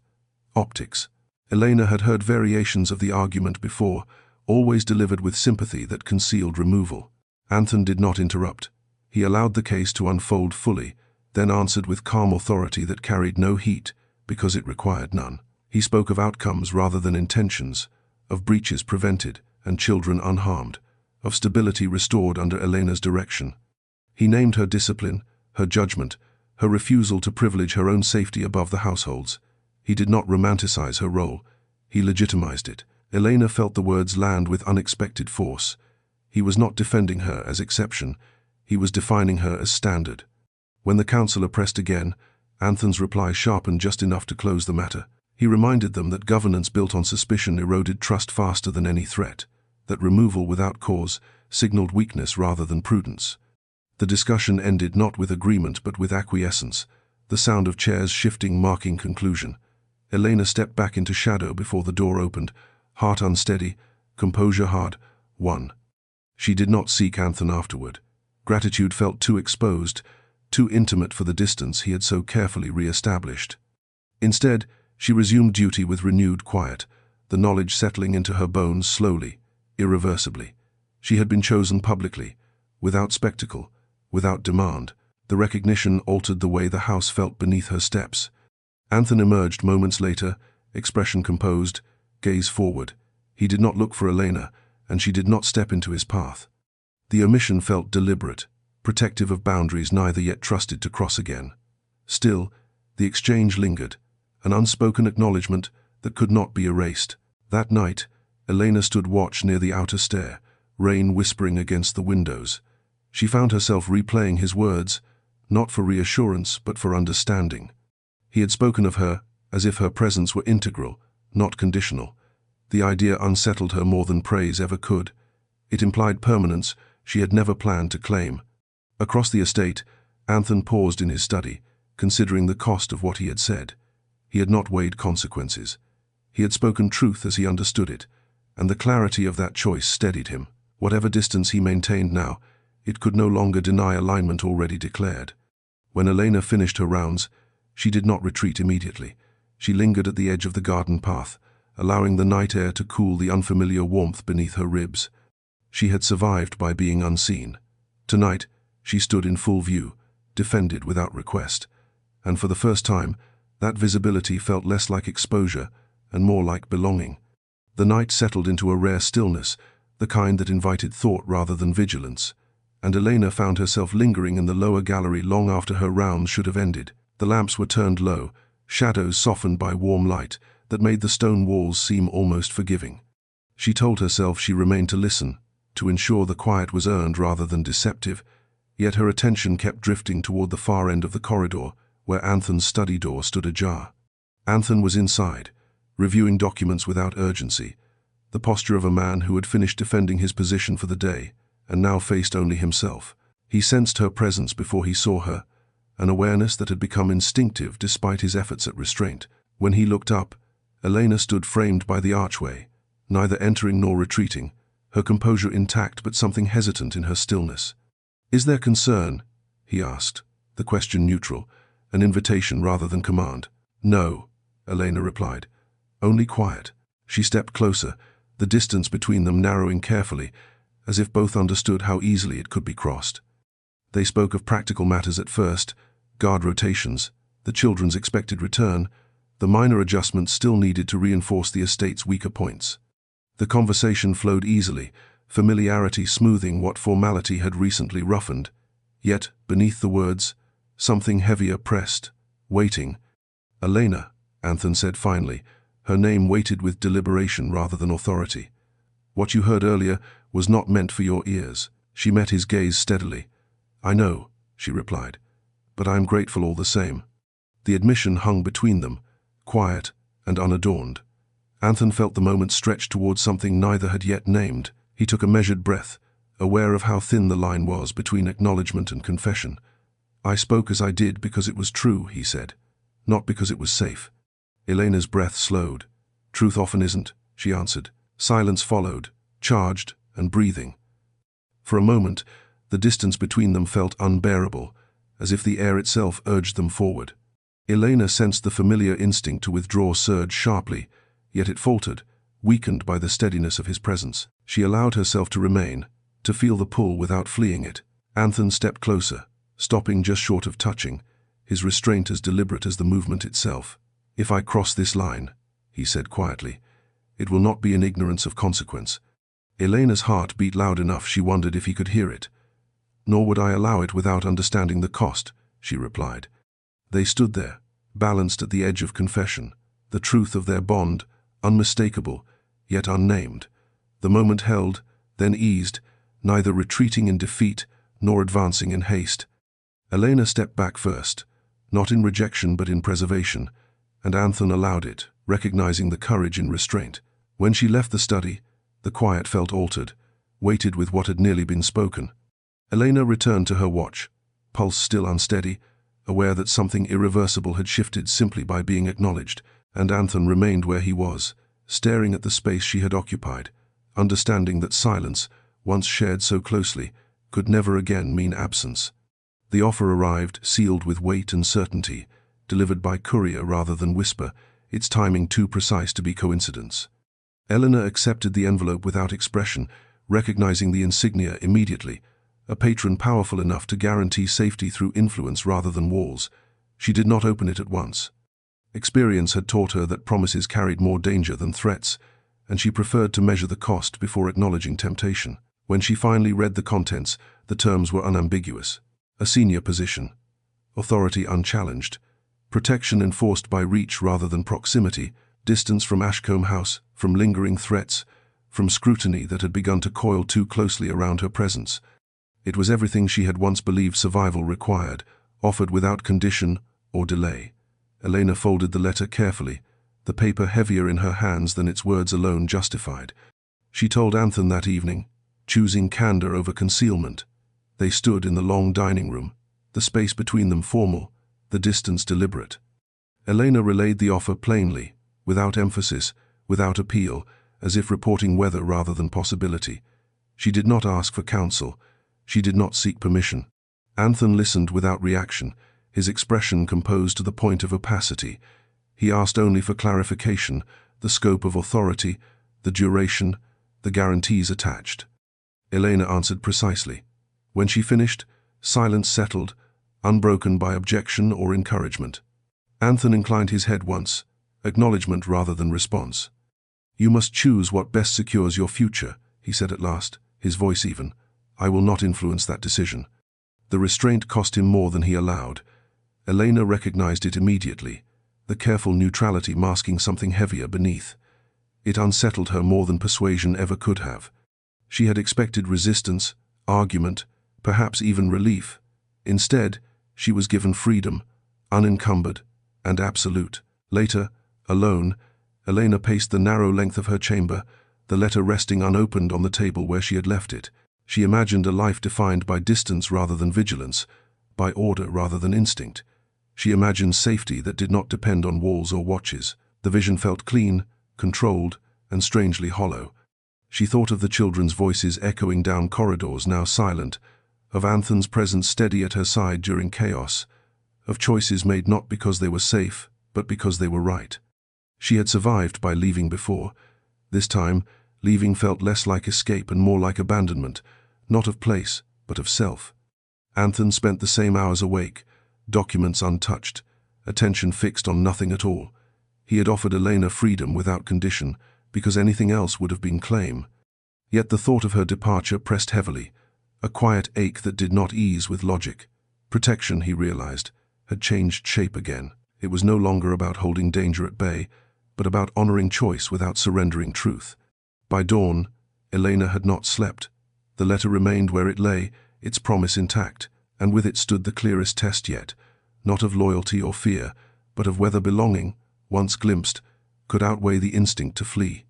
optics. Elena had heard variations of the argument before, always delivered with sympathy that concealed removal. Anton did not interrupt. He allowed the case to unfold fully, then answered with calm authority that carried no heat, because it required none. He spoke of outcomes rather than intentions, of breaches prevented and children unharmed, of stability restored under Elena's direction. He named her discipline, her judgment, her refusal to privilege her own safety above the household's. He did not romanticize her role. He legitimized it. Elena felt the words land with unexpected force. He was not defending her as exception. He was defining her as standard. When the councillor pressed again, Anton's reply sharpened just enough to close the matter. He reminded them that governance built on suspicion eroded trust faster than any threat, that removal without cause signaled weakness rather than prudence. The discussion ended not with agreement but with acquiescence, the sound of chairs shifting marking conclusion. Elena stepped back into shadow before the door opened, heart unsteady, composure hard, won. She did not seek Anton afterward. Gratitude felt too exposed, too intimate for the distance he had so carefully re-established. Instead, she resumed duty with renewed quiet, the knowledge settling into her bones slowly, irreversibly. She had been chosen publicly, without spectacle, without demand. The recognition altered the way the house felt beneath her steps. Anton emerged moments later, expression composed, gaze forward. He did not look for Elena, and she did not step into his path. The omission felt deliberate, protective of boundaries neither yet trusted to cross again. Still, the exchange lingered, an unspoken acknowledgement that could not be erased. That night, Elena stood watch near the outer stair, rain whispering against the windows. She found herself replaying his words, not for reassurance but for understanding. He had spoken of her as if her presence were integral, not conditional. The idea unsettled her more than praise ever could. It implied permanence she had never planned to claim. Across the estate, Anton paused in his study, considering the cost of what he had said. He had not weighed consequences. He had spoken truth as he understood it, and the clarity of that choice steadied him. Whatever distance he maintained now, it could no longer deny alignment already declared. When Elena finished her rounds, she did not retreat immediately. She lingered at the edge of the garden path, allowing the night air to cool the unfamiliar warmth beneath her ribs. She had survived by being unseen. Tonight, she stood in full view, defended without request, and for the first time, that visibility felt less like exposure and more like belonging. The night settled into a rare stillness, the kind that invited thought rather than vigilance, and Elena found herself lingering in the lower gallery long after her rounds should have ended. The lamps were turned low, shadows softened by warm light that made the stone walls seem almost forgiving. She told herself she remained to listen, to ensure the quiet was earned rather than deceptive, yet her attention kept drifting toward the far end of the corridor, where Anton's study door stood ajar. Anton was inside, reviewing documents without urgency, the posture of a man who had finished defending his position for the day, and now faced only himself. He sensed her presence before he saw her, an awareness that had become instinctive despite his efforts at restraint. When he looked up, Elena stood framed by the archway, neither entering nor retreating, her composure intact but something hesitant in her stillness. "Is there concern?" he asked, the question neutral, an invitation rather than command. "No," Elena replied. "Only quiet." She stepped closer, the distance between them narrowing carefully, as if both understood how easily it could be crossed. They spoke of practical matters at first, guard rotations, the children's expected return, the minor adjustments still needed to reinforce the estate's weaker points. The conversation flowed easily, familiarity smoothing what formality had recently roughened. Yet, beneath the words, something heavier pressed, waiting. "Elena," Anthony said finally, her name weighted with deliberation rather than authority. "What you heard earlier was not meant for your ears." She met his gaze steadily. "I know," she replied, "but I am grateful all the same." The admission hung between them, quiet and unadorned. Anthony felt the moment stretch towards something neither had yet named. He took a measured breath, aware of how thin the line was between acknowledgement and confession. "I spoke as I did because it was true," he said, "not because it was safe." Elena's breath slowed. "Truth often isn't," she answered. Silence followed, charged and breathing. For a moment, the distance between them felt unbearable, as if the air itself urged them forward. Elena sensed the familiar instinct to withdraw surge sharply, yet it faltered, weakened by the steadiness of his presence. She allowed herself to remain, to feel the pull without fleeing it. Anthony stepped closer, stopping just short of touching, his restraint as deliberate as the movement itself. "If I cross this line," he said quietly, "it will not be in ignorance of consequence." Elena's heart beat loud enough she wondered if he could hear it. "Nor would I allow it without understanding the cost," she replied. They stood there, balanced at the edge of confession, the truth of their bond, unmistakable, yet unnamed. The moment held, then eased, neither retreating in defeat nor advancing in haste. Elena stepped back first, not in rejection but in preservation, and Anthony allowed it, recognizing the courage in restraint. When she left the study, the quiet felt altered, weighted with what had nearly been spoken. Elena returned to her watch, pulse still unsteady, aware that something irreversible had shifted simply by being acknowledged, and Anthony remained where he was, staring at the space she had occupied, understanding that silence, once shared so closely, could never again mean absence. The offer arrived, sealed with weight and certainty, delivered by courier rather than whisper, its timing too precise to be coincidence. Elena accepted the envelope without expression, recognizing the insignia immediately, a patron powerful enough to guarantee safety through influence rather than walls. She did not open it at once. Experience had taught her that promises carried more danger than threats, and she preferred to measure the cost before acknowledging temptation. When she finally read the contents, the terms were unambiguous. A senior position, authority unchallenged, protection enforced by reach rather than proximity, distance from Ashcombe House, from lingering threats, from scrutiny that had begun to coil too closely around her presence. It was everything she had once believed survival required, offered without condition or delay. Elena folded the letter carefully, the paper heavier in her hands than its words alone justified. She told Anthony that evening, choosing candor over concealment. They stood in the long dining room, the space between them formal, the distance deliberate. Elena relayed the offer plainly, without emphasis, without appeal, as if reporting weather rather than possibility. She did not ask for counsel. She did not seek permission. Anthony listened without reaction, his expression composed to the point of opacity. He asked only for clarification, the scope of authority, the duration, the guarantees attached. Elena answered precisely. When she finished, silence settled, unbroken by objection or encouragement. Anthony inclined his head once, acknowledgement rather than response. "You must choose what best secures your future," he said at last, his voice even. "I will not influence that decision." The restraint cost him more than he allowed. Elena recognized it immediately, the careful neutrality masking something heavier beneath. It unsettled her more than persuasion ever could have. She had expected resistance, argument, perhaps even relief. Instead, she was given freedom, unencumbered and absolute. Later, alone, Elena paced the narrow length of her chamber, the letter resting unopened on the table where she had left it. She imagined a life defined by distance rather than vigilance, by order rather than instinct. She imagined safety that did not depend on walls or watches. The vision felt clean, controlled, and strangely hollow. She thought of the children's voices echoing down corridors now silent, of Anthon's presence steady at her side during chaos, of choices made not because they were safe, but because they were right. She had survived by leaving before. This time, leaving felt less like escape and more like abandonment, not of place, but of self. Anthon spent the same hours awake, documents untouched, attention fixed on nothing at all. He had offered Elena freedom without condition, because anything else would have been claim. Yet the thought of her departure pressed heavily, a quiet ache that did not ease with logic. Protection, he realized, had changed shape again. It was no longer about holding danger at bay, but about honoring choice without surrendering truth. By dawn, Elena had not slept. The letter remained where it lay, its promise intact, and with it stood the clearest test yet, not of loyalty or fear, but of whether belonging, once glimpsed, could outweigh the instinct to flee.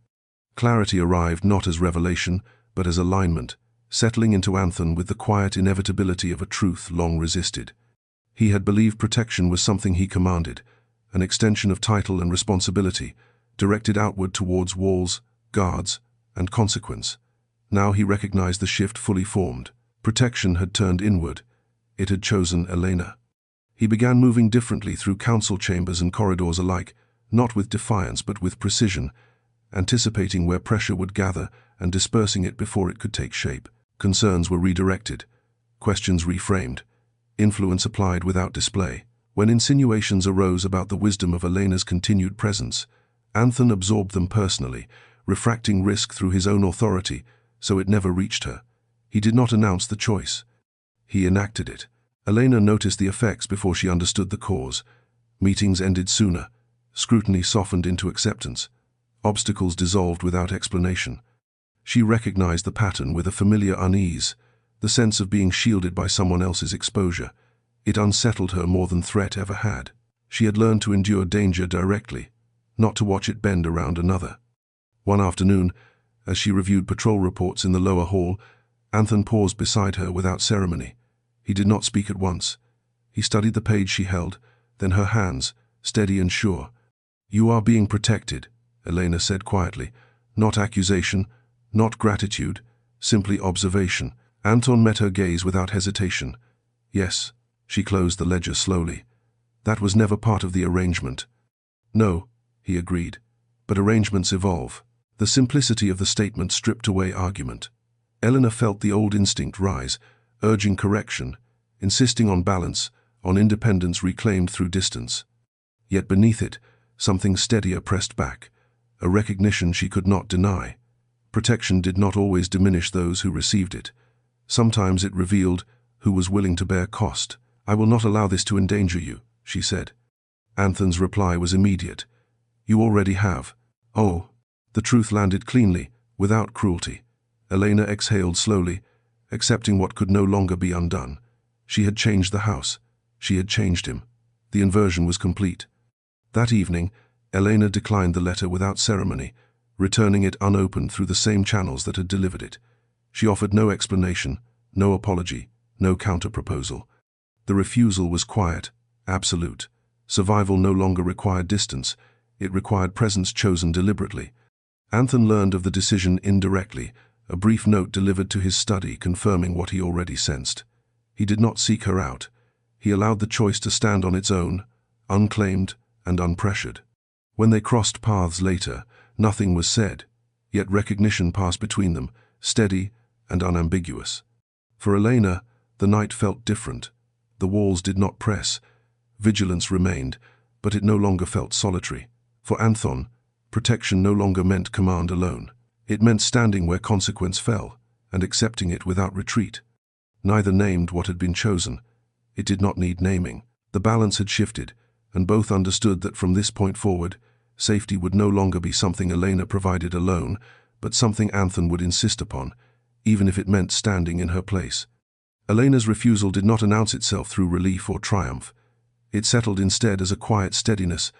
Clarity arrived not as revelation, but as alignment, settling into Anthon with the quiet inevitability of a truth long resisted. He had believed protection was something he commanded, an extension of title and responsibility, directed outward towards walls, guards, and consequence. Now he recognized the shift fully formed. Protection had turned inward. It had chosen Elena. He began moving differently through council chambers and corridors alike, not with defiance but with precision, anticipating where pressure would gather and dispersing it before it could take shape. Concerns were redirected, questions reframed, influence applied without display. When insinuations arose about the wisdom of Elena's continued presence, Anthon absorbed them personally, refracting risk through his own authority, so it never reached her. He did not announce the choice. He enacted it. Elena noticed the effects before she understood the cause. Meetings ended sooner. Scrutiny softened into acceptance. Obstacles dissolved without explanation. She recognized the pattern with a familiar unease, the sense of being shielded by someone else's exposure. It unsettled her more than threat ever had. She had learned to endure danger directly, not to watch it bend around another. One afternoon, as she reviewed patrol reports in the lower hall, Anthon paused beside her without ceremony. He did not speak at once. He studied the page she held, then her hands, steady and sure. "You are being protected," Elena said quietly. "Not accusation, not gratitude, simply observation." Anthon met her gaze without hesitation. "Yes." She closed the ledger slowly. "That was never part of the arrangement." "No," he agreed, "but arrangements evolve." The simplicity of the statement stripped away argument. Elena felt the old instinct rise, urging correction, insisting on balance, on independence reclaimed through distance. Yet beneath it, something steadier pressed back, a recognition she could not deny. Protection did not always diminish those who received it. Sometimes it revealed who was willing to bear cost. "I will not allow this to endanger you," she said. Anthon's reply was immediate. "You already have." "Oh." The truth landed cleanly, without cruelty. Elena exhaled slowly, accepting what could no longer be undone. She had changed the house. She had changed him. The inversion was complete. That evening, Elena declined the letter without ceremony, returning it unopened through the same channels that had delivered it. She offered no explanation, no apology, no counter-proposal. The refusal was quiet, absolute. Survival no longer required distance. It required presence chosen deliberately. Anthon learned of the decision indirectly, a brief note delivered to his study confirming what he already sensed. He did not seek her out. He allowed the choice to stand on its own, unclaimed and unpressured. When they crossed paths later, nothing was said, yet recognition passed between them, steady and unambiguous. For Elena, the night felt different. The walls did not press. Vigilance remained, but it no longer felt solitary. For Anthon, protection no longer meant command alone. It meant standing where consequence fell, and accepting it without retreat. Neither named what had been chosen. It did not need naming. The balance had shifted, and both understood that from this point forward, safety would no longer be something Elena provided alone, but something Anthon would insist upon, even if it meant standing in her place. Elena's refusal did not announce itself through relief or triumph. It settled instead as a quiet steadiness,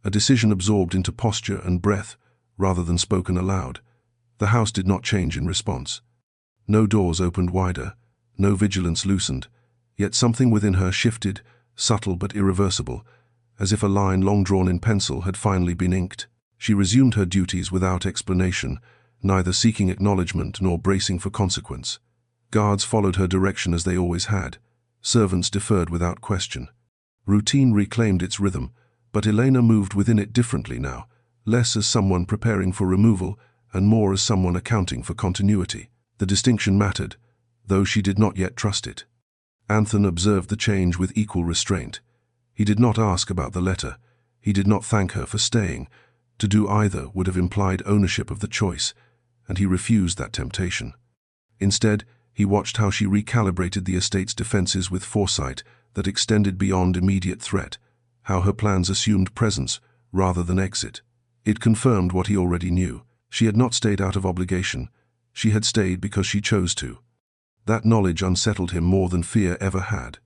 a decision absorbed into posture and breath rather than spoken aloud. The house did not change in response. No doors opened wider, no vigilance loosened, yet something within her shifted, subtle but irreversible, as if a line long drawn in pencil had finally been inked. She resumed her duties without explanation, neither seeking acknowledgement nor bracing for consequence. Guards followed her direction as they always had. Servants deferred without question. Routine reclaimed its rhythm, but Elena moved within it differently now, less as someone preparing for removal and more as someone accounting for continuity. The distinction mattered, though she did not yet trust it. Anthony observed the change with equal restraint. He did not ask about the letter. He did not thank her for staying. To do either would have implied ownership of the choice, and he refused that temptation. Instead, he watched how she recalibrated the estate's defenses with foresight that extended beyond immediate threat, how her plans assumed presence rather than exit. It confirmed what he already knew. She had not stayed out of obligation. She had stayed because she chose to. That knowledge unsettled him more than fear ever had.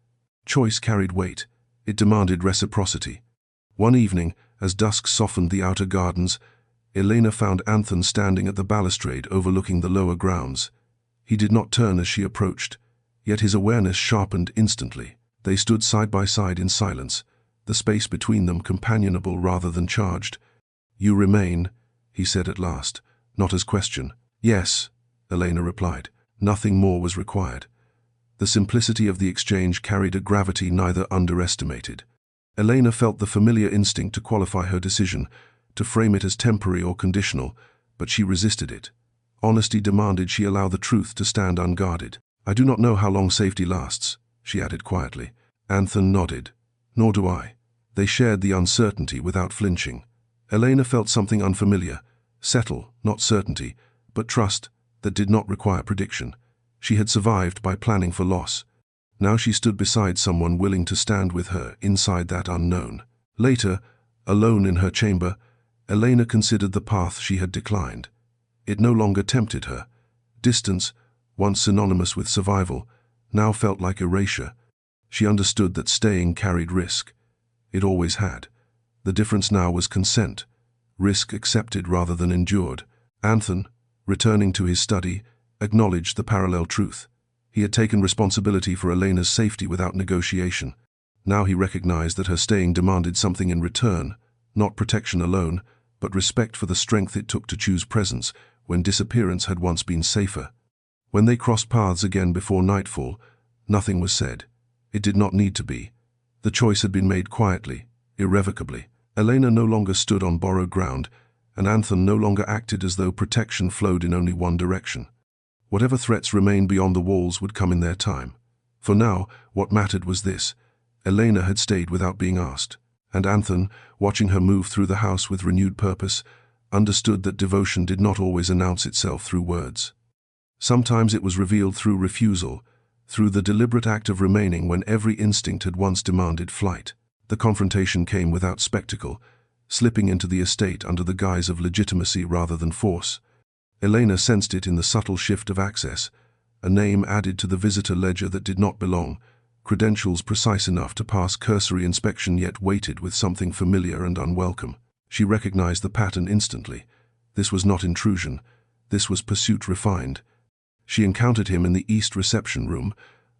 Choice carried weight. It demanded reciprocity. One evening, as dusk softened the outer gardens, Elena found Anthony standing at the balustrade overlooking the lower grounds. He did not turn as she approached, yet his awareness sharpened instantly. They stood side by side in silence, the space between them companionable rather than charged. "You remain," he said at last, not as question. "Yes," Elena replied. Nothing more was required. The simplicity of the exchange carried a gravity neither underestimated. Elena felt the familiar instinct to qualify her decision, to frame it as temporary or conditional, but she resisted it. Honesty demanded she allow the truth to stand unguarded. "I do not know how long safety lasts," she added quietly. Anthony nodded. "Nor do I." They shared the uncertainty without flinching. Elena felt something unfamiliar, settle, not certainty, but trust that did not require prediction. She had survived by planning for loss. Now she stood beside someone willing to stand with her inside that unknown. Later, alone in her chamber, Elena considered the path she had declined. It no longer tempted her. Distance, once synonymous with survival, now felt like erasure. She understood that staying carried risk. It always had. The difference now was consent, risk accepted rather than endured. Anthony, returning to his study, acknowledged the parallel truth. He had taken responsibility for Elena's safety without negotiation. Now he recognized that her staying demanded something in return, not protection alone, but respect for the strength it took to choose presence when disappearance had once been safer. When they crossed paths again before nightfall, nothing was said. It did not need to be. The choice had been made quietly, irrevocably. Elena no longer stood on borrowed ground, and Anthony no longer acted as though protection flowed in only one direction. Whatever threats remained beyond the walls would come in their time. For now, what mattered was this: Elena had stayed without being asked, and Anthony, watching her move through the house with renewed purpose, understood that devotion did not always announce itself through words. Sometimes it was revealed through refusal, through the deliberate act of remaining when every instinct had once demanded flight. The confrontation came without spectacle, slipping into the estate under the guise of legitimacy rather than force. Elena sensed it in the subtle shift of access, a name added to the visitor ledger that did not belong, credentials precise enough to pass cursory inspection yet weighted with something familiar and unwelcome. She recognized the pattern instantly. This was not intrusion. This was pursuit refined. She encountered him in the East reception room,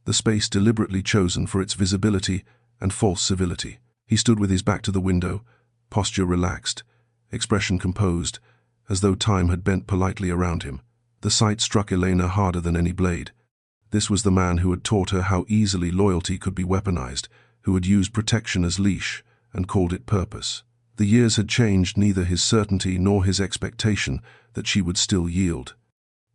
the space deliberately chosen for its visibility and false civility. He stood with his back to the window, posture relaxed, expression composed, as though time had bent politely around him. The sight struck Elena harder than any blade. This was the man who had taught her how easily loyalty could be weaponized, who had used protection as leash and called it purpose. The years had changed neither his certainty nor his expectation that she would still yield.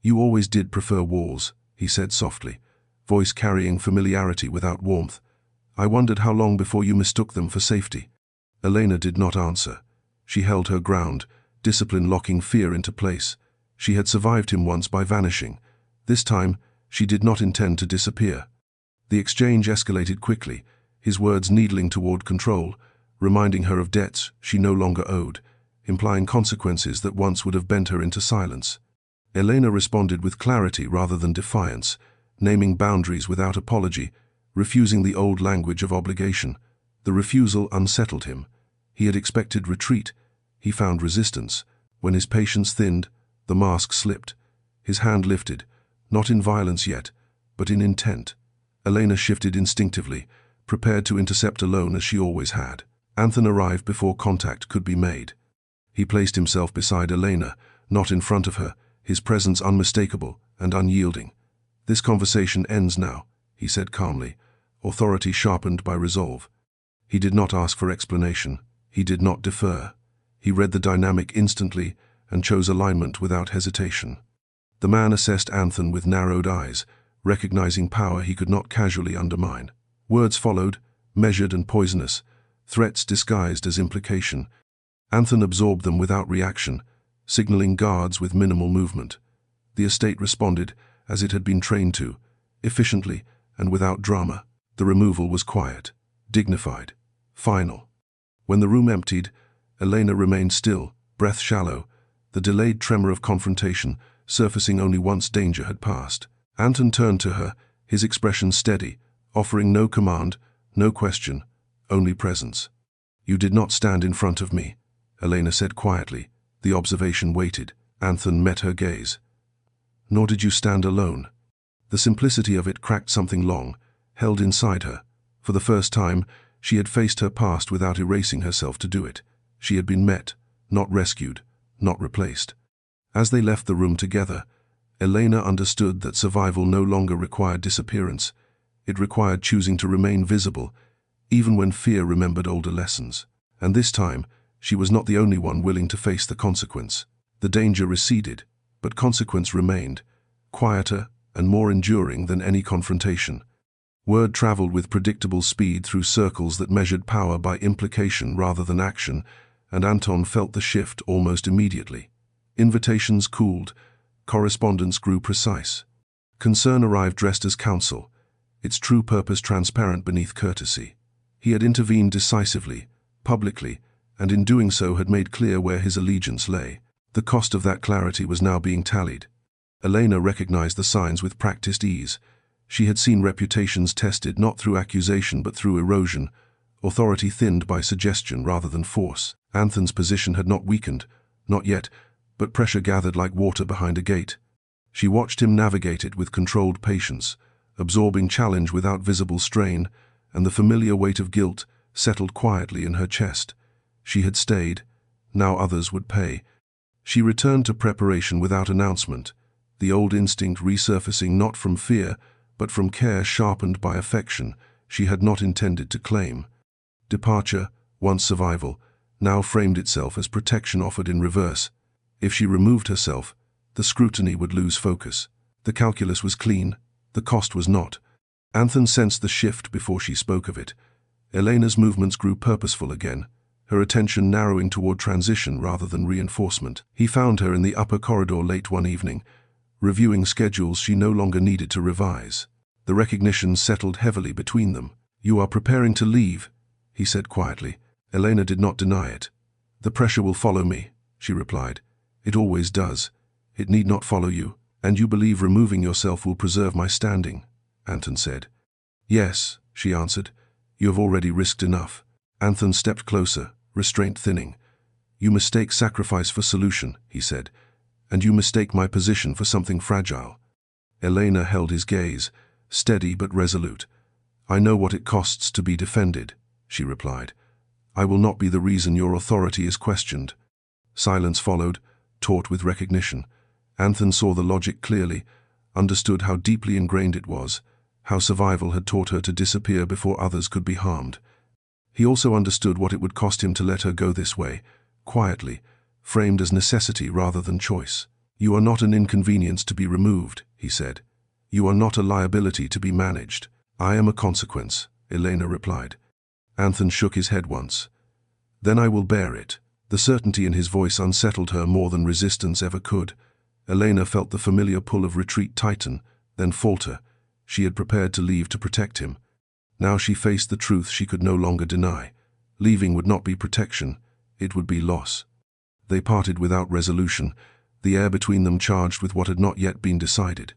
"You always did prefer walls," he said softly, voice carrying familiarity without warmth. "I wondered how long before you mistook them for safety." Elena did not answer. She held her ground, discipline locking fear into place. She had survived him once by vanishing. This time, she did not intend to disappear. The exchange escalated quickly, his words needling toward control, reminding her of debts she no longer owed, implying consequences that once would have bent her into silence. Elena responded with clarity rather than defiance, naming boundaries without apology, refusing the old language of obligation. The refusal unsettled him. He had expected retreat. He found resistance. When his patience thinned, the mask slipped. His hand lifted, not in violence yet, but in intent. Elena shifted instinctively, prepared to intercept alone as she always had. Anthon arrived before contact could be made. He placed himself beside Elena, not in front of her, his presence unmistakable and unyielding. "This conversation ends now," he said calmly, authority sharpened by resolve. He did not ask for explanation. He did not defer. He read the dynamic instantly and chose alignment without hesitation. The man assessed Anthon with narrowed eyes, recognizing power he could not casually undermine. Words followed, measured and poisonous, threats disguised as implication. Anthon absorbed them without reaction, signaling guards with minimal movement. The estate responded, as it had been trained to, efficiently and without drama. The removal was quiet, dignified, final. When the room emptied, Elena remained still, breath shallow, the delayed tremor of confrontation surfacing only once danger had passed. Anthon turned to her, his expression steady, offering no command, no question, only presence. "You did not stand in front of me," Elena said quietly. The observation waited. Anthon met her gaze. "Nor did you stand alone." The simplicity of it cracked something long, held inside her. For the first time, she had faced her past without erasing herself to do it. She had been met, not rescued, not replaced. As they left the room together, Elena understood that survival no longer required disappearance. It required choosing to remain visible, even when fear remembered older lessons. And this time, she was not the only one willing to face the consequence. The danger receded, but consequence remained, quieter and more enduring than any confrontation. Word traveled with predictable speed through circles that measured power by implication rather than action, and Anton felt the shift almost immediately. Invitations cooled, correspondence grew precise. Concern arrived dressed as counsel, its true purpose transparent beneath courtesy. He had intervened decisively, publicly, and in doing so had made clear where his allegiance lay. The cost of that clarity was now being tallied. Elena recognized the signs with practiced ease. She had seen reputations tested not through accusation but through erosion, authority thinned by suggestion rather than force. Anthon's position had not weakened, not yet, but pressure gathered like water behind a gate. She watched him navigate it with controlled patience, absorbing challenge without visible strain, and the familiar weight of guilt settled quietly in her chest. She had stayed, now others would pay. She returned to preparation without announcement, the old instinct resurfacing not from fear, but from care sharpened by affection she had not intended to claim. Departure, once survival, now framed itself as protection offered in reverse. If she removed herself, the scrutiny would lose focus. The calculus was clean, the cost was not. Anthon sensed the shift before she spoke of it. Elena's movements grew purposeful again, her attention narrowing toward transition rather than reinforcement. He found her in the upper corridor late one evening, reviewing schedules she no longer needed to revise. The recognition settled heavily between them. "You are preparing to leave," he said quietly. Elena did not deny it. "The pressure will follow me," she replied. "It always does. It need not follow you. And you believe removing yourself will preserve my standing," Anthon said. "Yes," she answered. "You have already risked enough." Anthon stepped closer, restraint thinning. "You mistake sacrifice for solution," he said, "and you mistake my position for something fragile." Elena held his gaze, steady but resolute. "I know what it costs to be defended," she replied. "I will not be the reason your authority is questioned." Silence followed, taut with recognition. Anthon saw the logic clearly, understood how deeply ingrained it was, how survival had taught her to disappear before others could be harmed. He also understood what it would cost him to let her go this way, quietly, framed as necessity rather than choice. "You are not an inconvenience to be removed," he said. "You are not a liability to be managed." "I am a consequence," Elena replied. Anthon shook his head once. "Then I will bear it." The certainty in his voice unsettled her more than resistance ever could. Elena felt the familiar pull of retreat tighten, then falter. She had prepared to leave to protect him. Now she faced the truth she could no longer deny. Leaving would not be protection, it would be loss. They parted without resolution, the air between them charged with what had not yet been decided.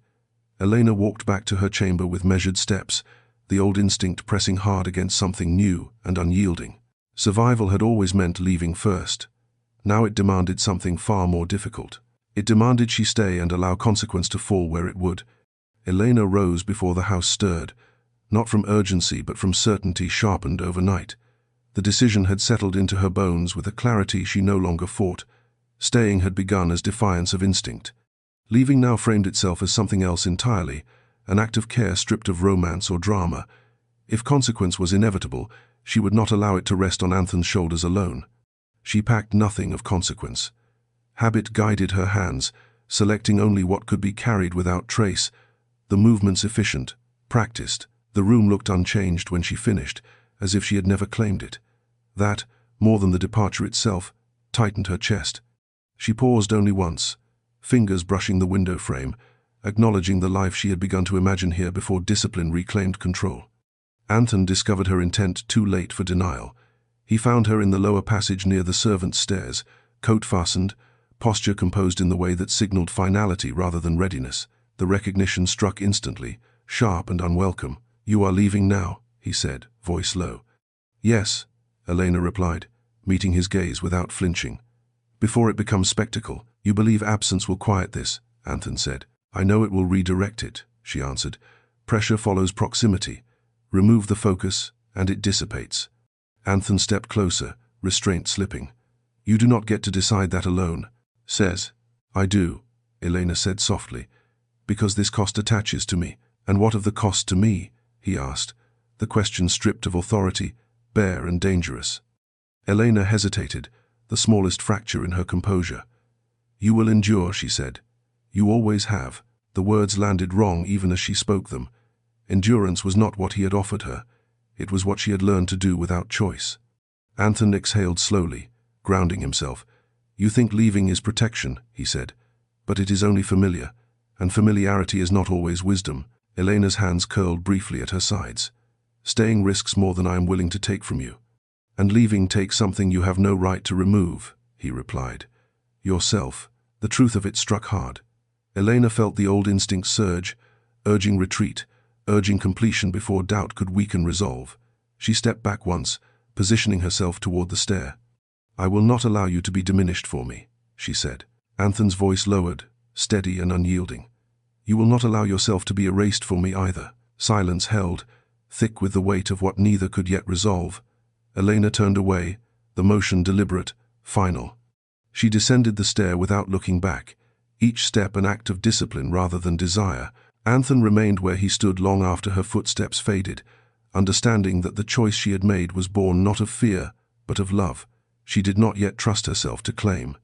Elena walked back to her chamber with measured steps, the old instinct pressing hard against something new and unyielding. Survival had always meant leaving first. Now it demanded something far more difficult. It demanded she stay and allow consequence to fall where it would. Elena rose before the house stirred, not from urgency but from certainty sharpened overnight. The decision had settled into her bones with a clarity she no longer fought. Staying had begun as defiance of instinct. Leaving now framed itself as something else entirely, an act of care stripped of romance or drama. If consequence was inevitable, she would not allow it to rest on Anthon's shoulders alone. She packed nothing of consequence. Habit guided her hands, selecting only what could be carried without trace. The movements efficient, practiced. The room looked unchanged when she finished, as if she had never claimed it. That, more than the departure itself, tightened her chest. She paused only once, fingers brushing the window frame, acknowledging the life she had begun to imagine here before discipline reclaimed control. Anthon discovered her intent too late for denial. He found her in the lower passage near the servants' stairs, coat fastened, posture composed in the way that signaled finality rather than readiness. The recognition struck instantly, sharp and unwelcome. "You are leaving now," he said, voice low. "Yes," Elena replied, meeting his gaze without flinching. "Before it becomes spectacle, you believe absence will quiet this," Anthon said. "I know it will redirect it," she answered. "Pressure follows proximity. Remove the focus, and it dissipates." Anthon stepped closer, restraint slipping. "You do not get to decide that alone." "Says." "I do," Elena said softly, "because this cost attaches to me." "And what of the cost to me?" he asked, the question stripped of authority, bare and dangerous. Elena hesitated, the smallest fracture in her composure. "You will endure," she said. "You always have." The words landed wrong even as she spoke them. Endurance was not what he had offered her. It was what she had learned to do without choice. Anthon exhaled slowly, grounding himself. "You think leaving is protection," he said, "but it is only familiar, and familiarity is not always wisdom." Elena's hands curled briefly at her sides. "Staying risks more than I am willing to take from you. And leaving takes something you have no right to remove," he replied. "Yourself." The truth of it struck hard. Elena felt the old instinct surge, urging retreat, urging completion before doubt could weaken resolve. She stepped back once, positioning herself toward the stair. "I will not allow you to be diminished for me," she said. Anthon's voice lowered, steady and unyielding. "You will not allow yourself to be erased for me either." Silence held, thick with the weight of what neither could yet resolve. Elena turned away, the motion deliberate, final. She descended the stair without looking back, each step an act of discipline rather than desire. Anthon remained where he stood long after her footsteps faded, understanding that the choice she had made was born not of fear, but of love. She did not yet trust herself to claim.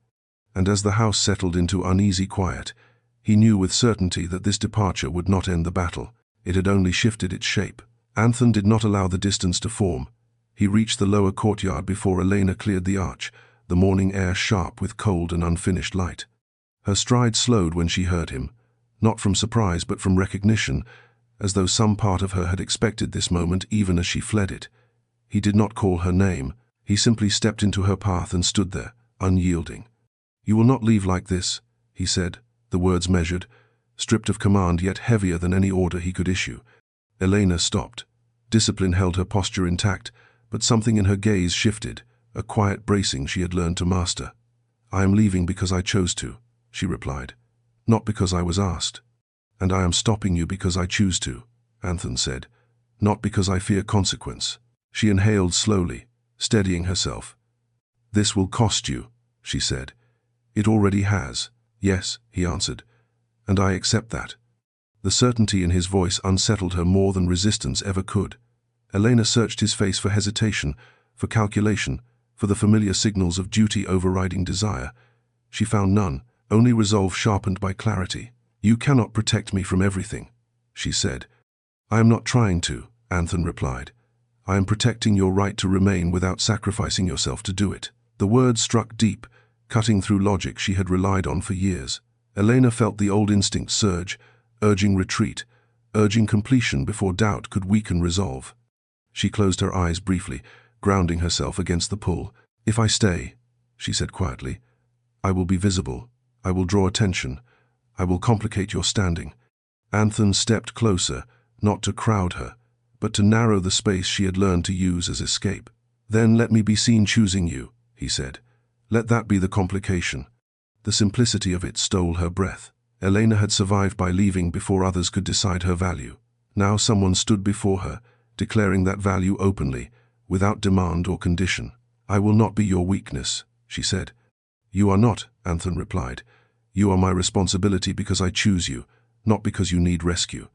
And as the house settled into uneasy quiet, he knew with certainty that this departure would not end the battle. It had only shifted its shape. Anthon did not allow the distance to form. He reached the lower courtyard before Elena cleared the arch, the morning air sharp with cold and unfinished light. Her stride slowed when she heard him, not from surprise but from recognition, as though some part of her had expected this moment even as she fled it. He did not call her name. He simply stepped into her path and stood there, unyielding. "You will not leave like this," he said, the words measured, stripped of command yet heavier than any order he could issue. Elena stopped. Discipline held her posture intact, but something in her gaze shifted, a quiet bracing she had learned to master. "I am leaving because I chose to," she replied, "not because I was asked." "And I am stopping you because I choose to," Anthon said, "not because I fear consequence." She inhaled slowly, steadying herself. "This will cost you," she said. "It already has." "Yes," he answered, "and I accept that." The certainty in his voice unsettled her more than resistance ever could. Elena searched his face for hesitation, for calculation, for the familiar signals of duty overriding desire. She found none, only resolve sharpened by clarity. "You cannot protect me from everything," she said. "I am not trying to," Anthon replied. "I am protecting your right to remain without sacrificing yourself to do it." The words struck deep, cutting through logic she had relied on for years. Elena felt the old instinct surge, urging retreat, urging completion before doubt could weaken resolve. She closed her eyes briefly, grounding herself against the pull. "If I stay," she said quietly, "I will be visible. I will draw attention. I will complicate your standing." Anthon stepped closer, not to crowd her, but to narrow the space she had learned to use as escape. "Then let me be seen choosing you," he said. "Let that be the complication." The simplicity of it stole her breath. Elena had survived by leaving before others could decide her value. Now someone stood before her, declaring that value openly, without demand or condition. "I will not be your weakness," she said. "You are not," Anthon replied. "You are my responsibility because I choose you, not because you need rescue."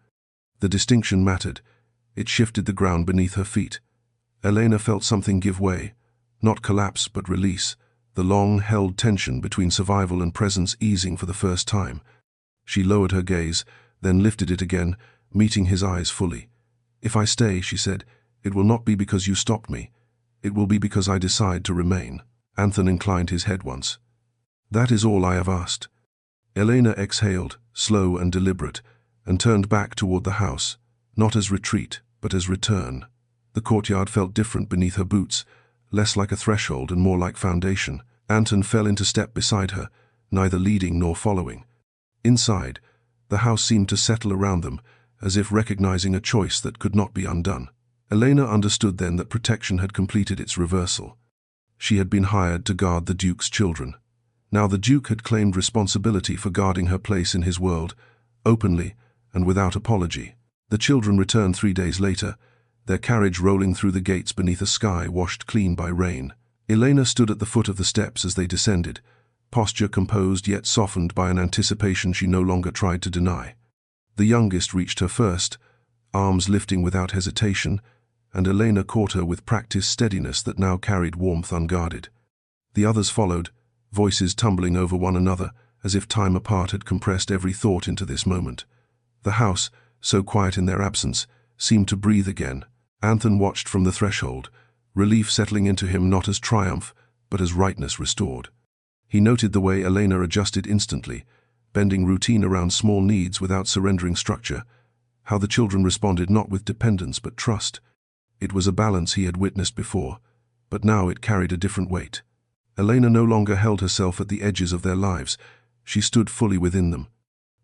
The distinction mattered. It shifted the ground beneath her feet. Elena felt something give way, not collapse but release, the long-held tension between survival and presence easing for the first time. She lowered her gaze, then lifted it again, meeting his eyes fully. "If I stay," she said, "it will not be because you stopped me. It will be because I decide to remain." Anthon inclined his head once. "That is all I have asked." Elena exhaled, slow and deliberate, and turned back toward the house, not as retreat, but as return. The courtyard felt different beneath her boots, less like a threshold and more like foundation. Anthon fell into step beside her, neither leading nor following. Inside, the house seemed to settle around them, as if recognizing a choice that could not be undone. Elena understood then that protection had completed its reversal. She had been hired to guard the Duke's children. Now the Duke had claimed responsibility for guarding her place in his world, openly and without apology. The children returned 3 days later, their carriage rolling through the gates beneath a sky washed clean by rain. Elena stood at the foot of the steps as they descended, posture composed yet softened by an anticipation she no longer tried to deny. The youngest reached her first, arms lifting without hesitation, and Elena caught her with practiced steadiness that now carried warmth unguarded. The others followed, voices tumbling over one another, as if time apart had compressed every thought into this moment. The house, so quiet in their absence, seemed to breathe again. Anthon watched from the threshold, relief settling into him not as triumph, but as rightness restored. He noted the way Elena adjusted instantly, bending routine around small needs without surrendering structure, how the children responded not with dependence but trust. It was a balance he had witnessed before, but now it carried a different weight. Elena no longer held herself at the edges of their lives, she stood fully within them.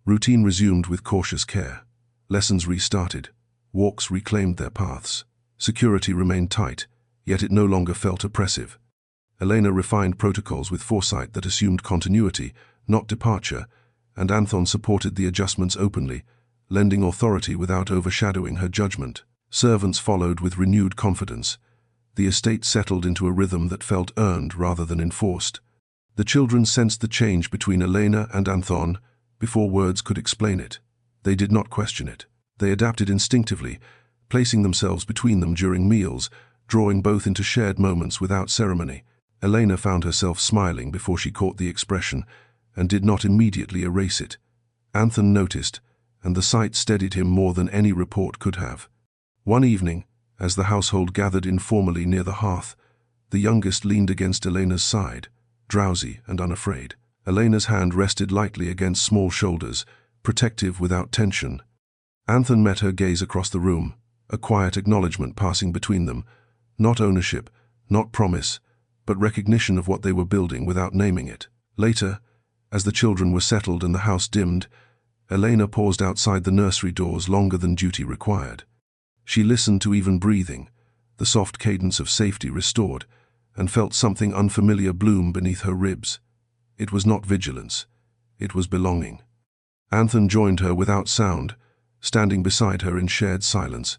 Routine resumed with cautious care. Lessons restarted, walks reclaimed their paths. Security remained tight, yet it no longer felt oppressive. Elena refined protocols with foresight that assumed continuity, not departure, and Anthon supported the adjustments openly, lending authority without overshadowing her judgment. Servants followed with renewed confidence. The estate settled into a rhythm that felt earned rather than enforced. The children sensed the change between Elena and Anthon before words could explain it. They did not question it. They adapted instinctively, placing themselves between them during meals, drawing both into shared moments without ceremony. Elena found herself smiling before she caught the expression, and did not immediately erase it. Anthon noticed, and the sight steadied him more than any report could have. One evening, as the household gathered informally near the hearth, the youngest leaned against Elena's side, drowsy and unafraid. Elena's hand rested lightly against small shoulders, protective without tension. Anthon met her gaze across the room, a quiet acknowledgement passing between them, not ownership, not promise, but recognition of what they were building without naming it. Later, as the children were settled and the house dimmed, Elena paused outside the nursery doors longer than duty required. She listened to even breathing, the soft cadence of safety restored, and felt something unfamiliar bloom beneath her ribs. It was not vigilance, it was belonging. Anthon joined her without sound, standing beside her in shared silence.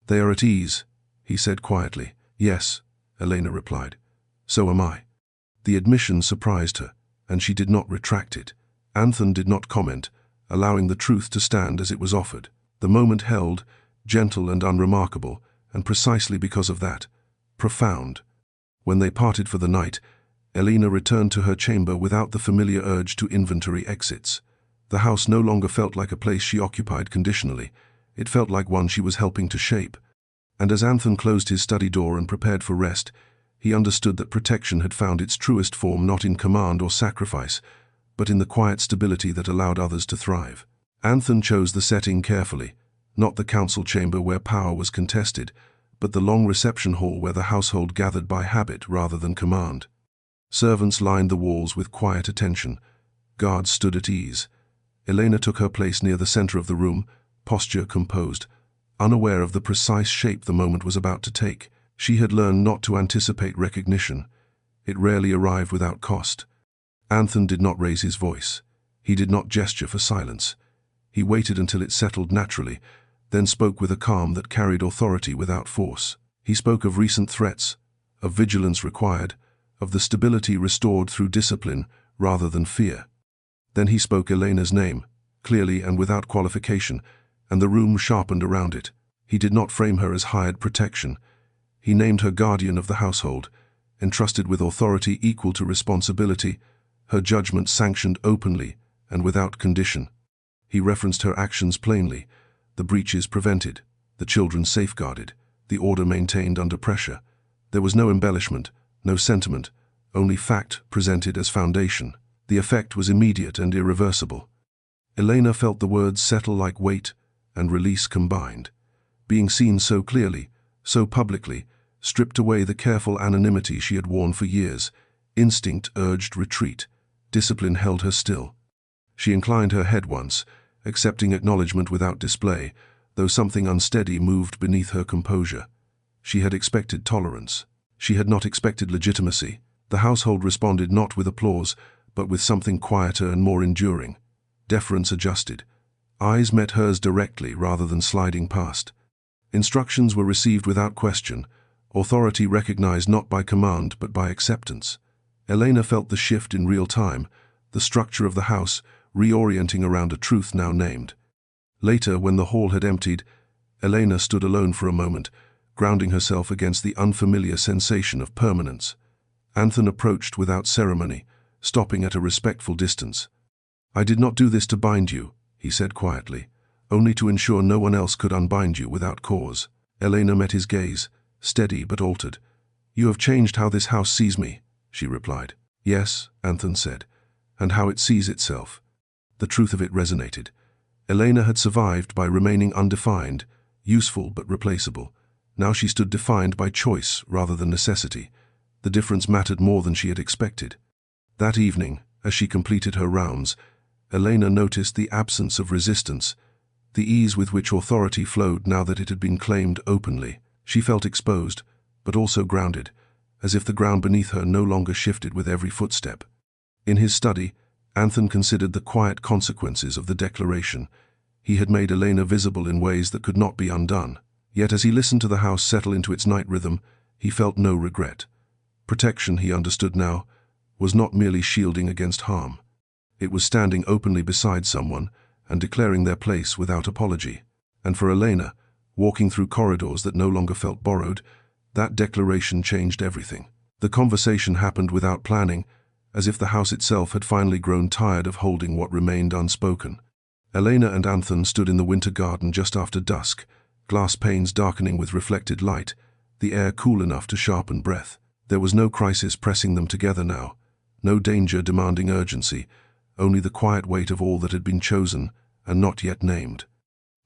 "They are at ease," he said quietly. "Yes," Elena replied. "So am I." The admission surprised her, and she did not retract it. Anthon did not comment, allowing the truth to stand as it was offered. The moment held, gentle and unremarkable, and precisely because of that, profound. When they parted for the night, Elena returned to her chamber without the familiar urge to inventory exits. The house no longer felt like a place she occupied conditionally. It felt like one she was helping to shape. And as Anthon closed his study door and prepared for rest, he understood that protection had found its truest form not in command or sacrifice, but in the quiet stability that allowed others to thrive. Anthon chose the setting carefully, not the council chamber where power was contested, but the long reception hall where the household gathered by habit rather than command. Servants lined the walls with quiet attention. Guards stood at ease. Elena took her place near the center of the room, posture composed, unaware of the precise shape the moment was about to take. She had learned not to anticipate recognition. It rarely arrived without cost. Anthon did not raise his voice. He did not gesture for silence. He waited until it settled naturally, then spoke with a calm that carried authority without force. He spoke of recent threats, of vigilance required, of the stability restored through discipline rather than fear. Then he spoke Elena's name, clearly and without qualification, and the room sharpened around it. He did not frame her as hired protection. He named her guardian of the household, entrusted with authority equal to responsibility, her judgment sanctioned openly and without condition. He referenced her actions plainly, the breaches prevented, the children safeguarded, the order maintained under pressure. There was no embellishment, no sentiment, only fact presented as foundation. The effect was immediate and irreversible. Elena felt the words settle like weight and release combined. Being seen so clearly, so publicly, stripped away the careful anonymity she had worn for years. Instinct urged retreat. Discipline held her still. She inclined her head once, accepting acknowledgement without display, though something unsteady moved beneath her composure. She had expected tolerance. She had not expected legitimacy. The household responded not with applause, but with something quieter and more enduring. Deference adjusted. Eyes met hers directly rather than sliding past. Instructions were received without question, authority recognized not by command but by acceptance. Elena felt the shift in real time, the structure of the house reorienting around a truth now named. Later, when the hall had emptied, Elena stood alone for a moment, grounding herself against the unfamiliar sensation of permanence. Anthony approached without ceremony, stopping at a respectful distance. "I did not do this to bind you," he said quietly, "only to ensure no one else could unbind you without cause." Elena met his gaze, steady but altered. "You have changed how this house sees me," she replied. "Yes," Anthony said, "and how it sees itself." The truth of it resonated. Elena had survived by remaining undefined, useful but replaceable. Now she stood defined by choice rather than necessity. The difference mattered more than she had expected. That evening, as she completed her rounds, Elena noticed the absence of resistance, the ease with which authority flowed now that it had been claimed openly. She felt exposed, but also grounded, as if the ground beneath her no longer shifted with every footstep. In his study, Anthony considered the quiet consequences of the declaration. He had made Elena visible in ways that could not be undone. Yet as he listened to the house settle into its night rhythm, he felt no regret. Protection, he understood now, was not merely shielding against harm. It was standing openly beside someone and declaring their place without apology. And for Elena, walking through corridors that no longer felt borrowed, that declaration changed everything. The conversation happened without planning, as if the house itself had finally grown tired of holding what remained unspoken. Elena and Anthony stood in the winter garden just after dusk, glass panes darkening with reflected light, the air cool enough to sharpen breath. There was no crisis pressing them together now, no danger demanding urgency, only the quiet weight of all that had been chosen and not yet named.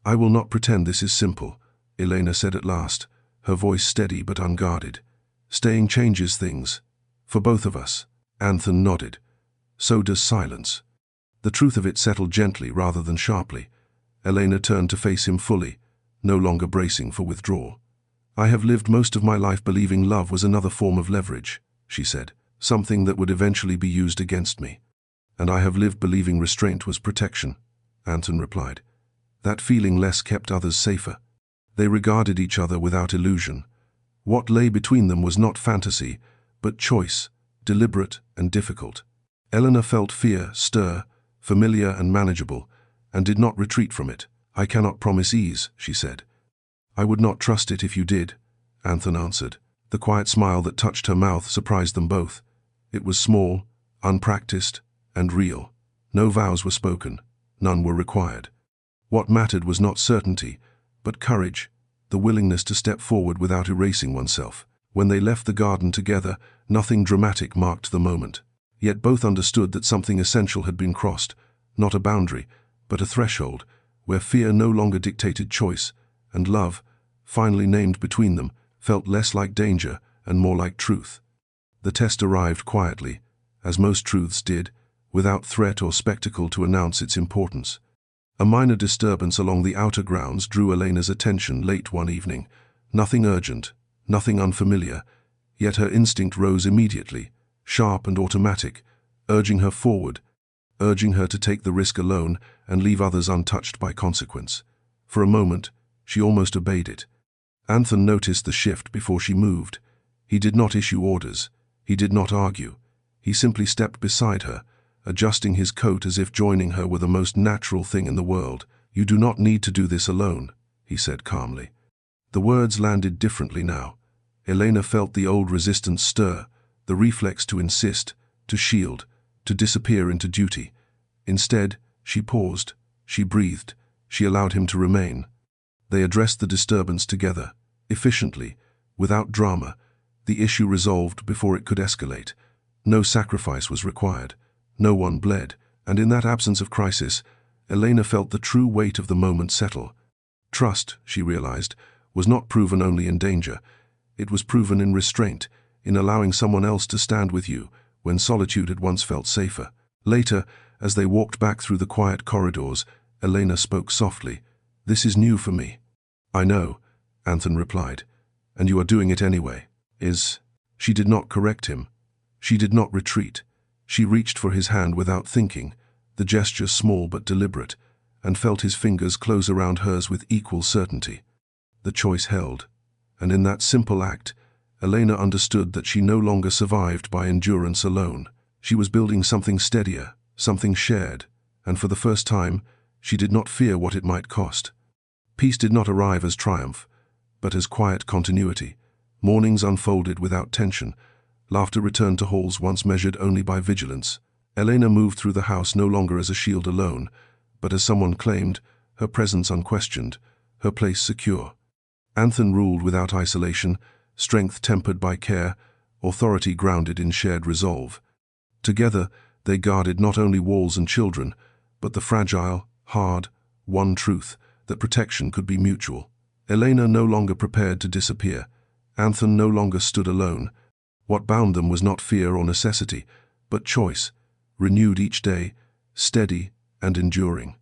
"I will not pretend this is simple," Elena said at last, her voice steady but unguarded. "Staying changes things. For both of us." Anthony nodded. "So does silence." The truth of it settled gently rather than sharply. Elena turned to face him fully, no longer bracing for withdrawal. "I have lived most of my life believing love was another form of leverage," she said, "something that would eventually be used against me. And I have lived believing restraint was protection," Anthony replied. That feeling less kept others safer. They regarded each other without illusion. What lay between them was not fantasy, but choice, deliberate and difficult. Elena felt fear stir, familiar and manageable, and did not retreat from it. "I cannot promise ease," she said. "I would not trust it if you did," Anthony answered. The quiet smile that touched her mouth surprised them both. It was small, unpracticed, and real. No vows were spoken, none were required. What mattered was not certainty, but courage, the willingness to step forward without erasing oneself. When they left the garden together, nothing dramatic marked the moment. Yet both understood that something essential had been crossed, not a boundary, but a threshold, where fear no longer dictated choice, and love, finally named between them, felt less like danger and more like truth. The test arrived quietly, as most truths did, without threat or spectacle to announce its importance. A minor disturbance along the outer grounds drew Elena's attention late one evening. Nothing urgent, nothing unfamiliar, yet her instinct rose immediately, sharp and automatic, urging her forward, urging her to take the risk alone and leave others untouched by consequence. For a moment, she almost obeyed it. Anthony noticed the shift before she moved. He did not issue orders. He did not argue. He simply stepped beside her, adjusting his coat as if joining her were the most natural thing in the world. "You do not need to do this alone," he said calmly. The words landed differently now. Elena felt the old resistance stir, the reflex to insist, to shield, to disappear into duty. Instead, she paused, she breathed, she allowed him to remain. They addressed the disturbance together, efficiently, without drama, the issue resolved before it could escalate. No sacrifice was required. No one bled, and in that absence of crisis, Elena felt the true weight of the moment settle. Trust, she realized, was not proven only in danger. It was proven in restraint, in allowing someone else to stand with you when solitude had once felt safer. Later, as they walked back through the quiet corridors, Elena spoke softly. "This is new for me." "I know," Anthony replied, "and you are doing it anyway." She did not correct him. She did not retreat. She reached for his hand without thinking, the gesture small but deliberate, and felt his fingers close around hers with equal certainty. The choice held, and in that simple act, Elena understood that she no longer survived by endurance alone. She was building something steadier, something shared, and for the first time, she did not fear what it might cost. Peace did not arrive as triumph, but as quiet continuity. Mornings unfolded without tension. Laughter returned to halls once measured only by vigilance. Elena moved through the house no longer as a shield alone, but as someone claimed, her presence unquestioned, her place secure. Anthony ruled without isolation, strength tempered by care, authority grounded in shared resolve. Together, they guarded not only walls and children, but the fragile, hard, one truth, that protection could be mutual. Elena no longer prepared to disappear. Anthony no longer stood alone. What bound them was not fear or necessity, but choice, renewed each day, steady and enduring.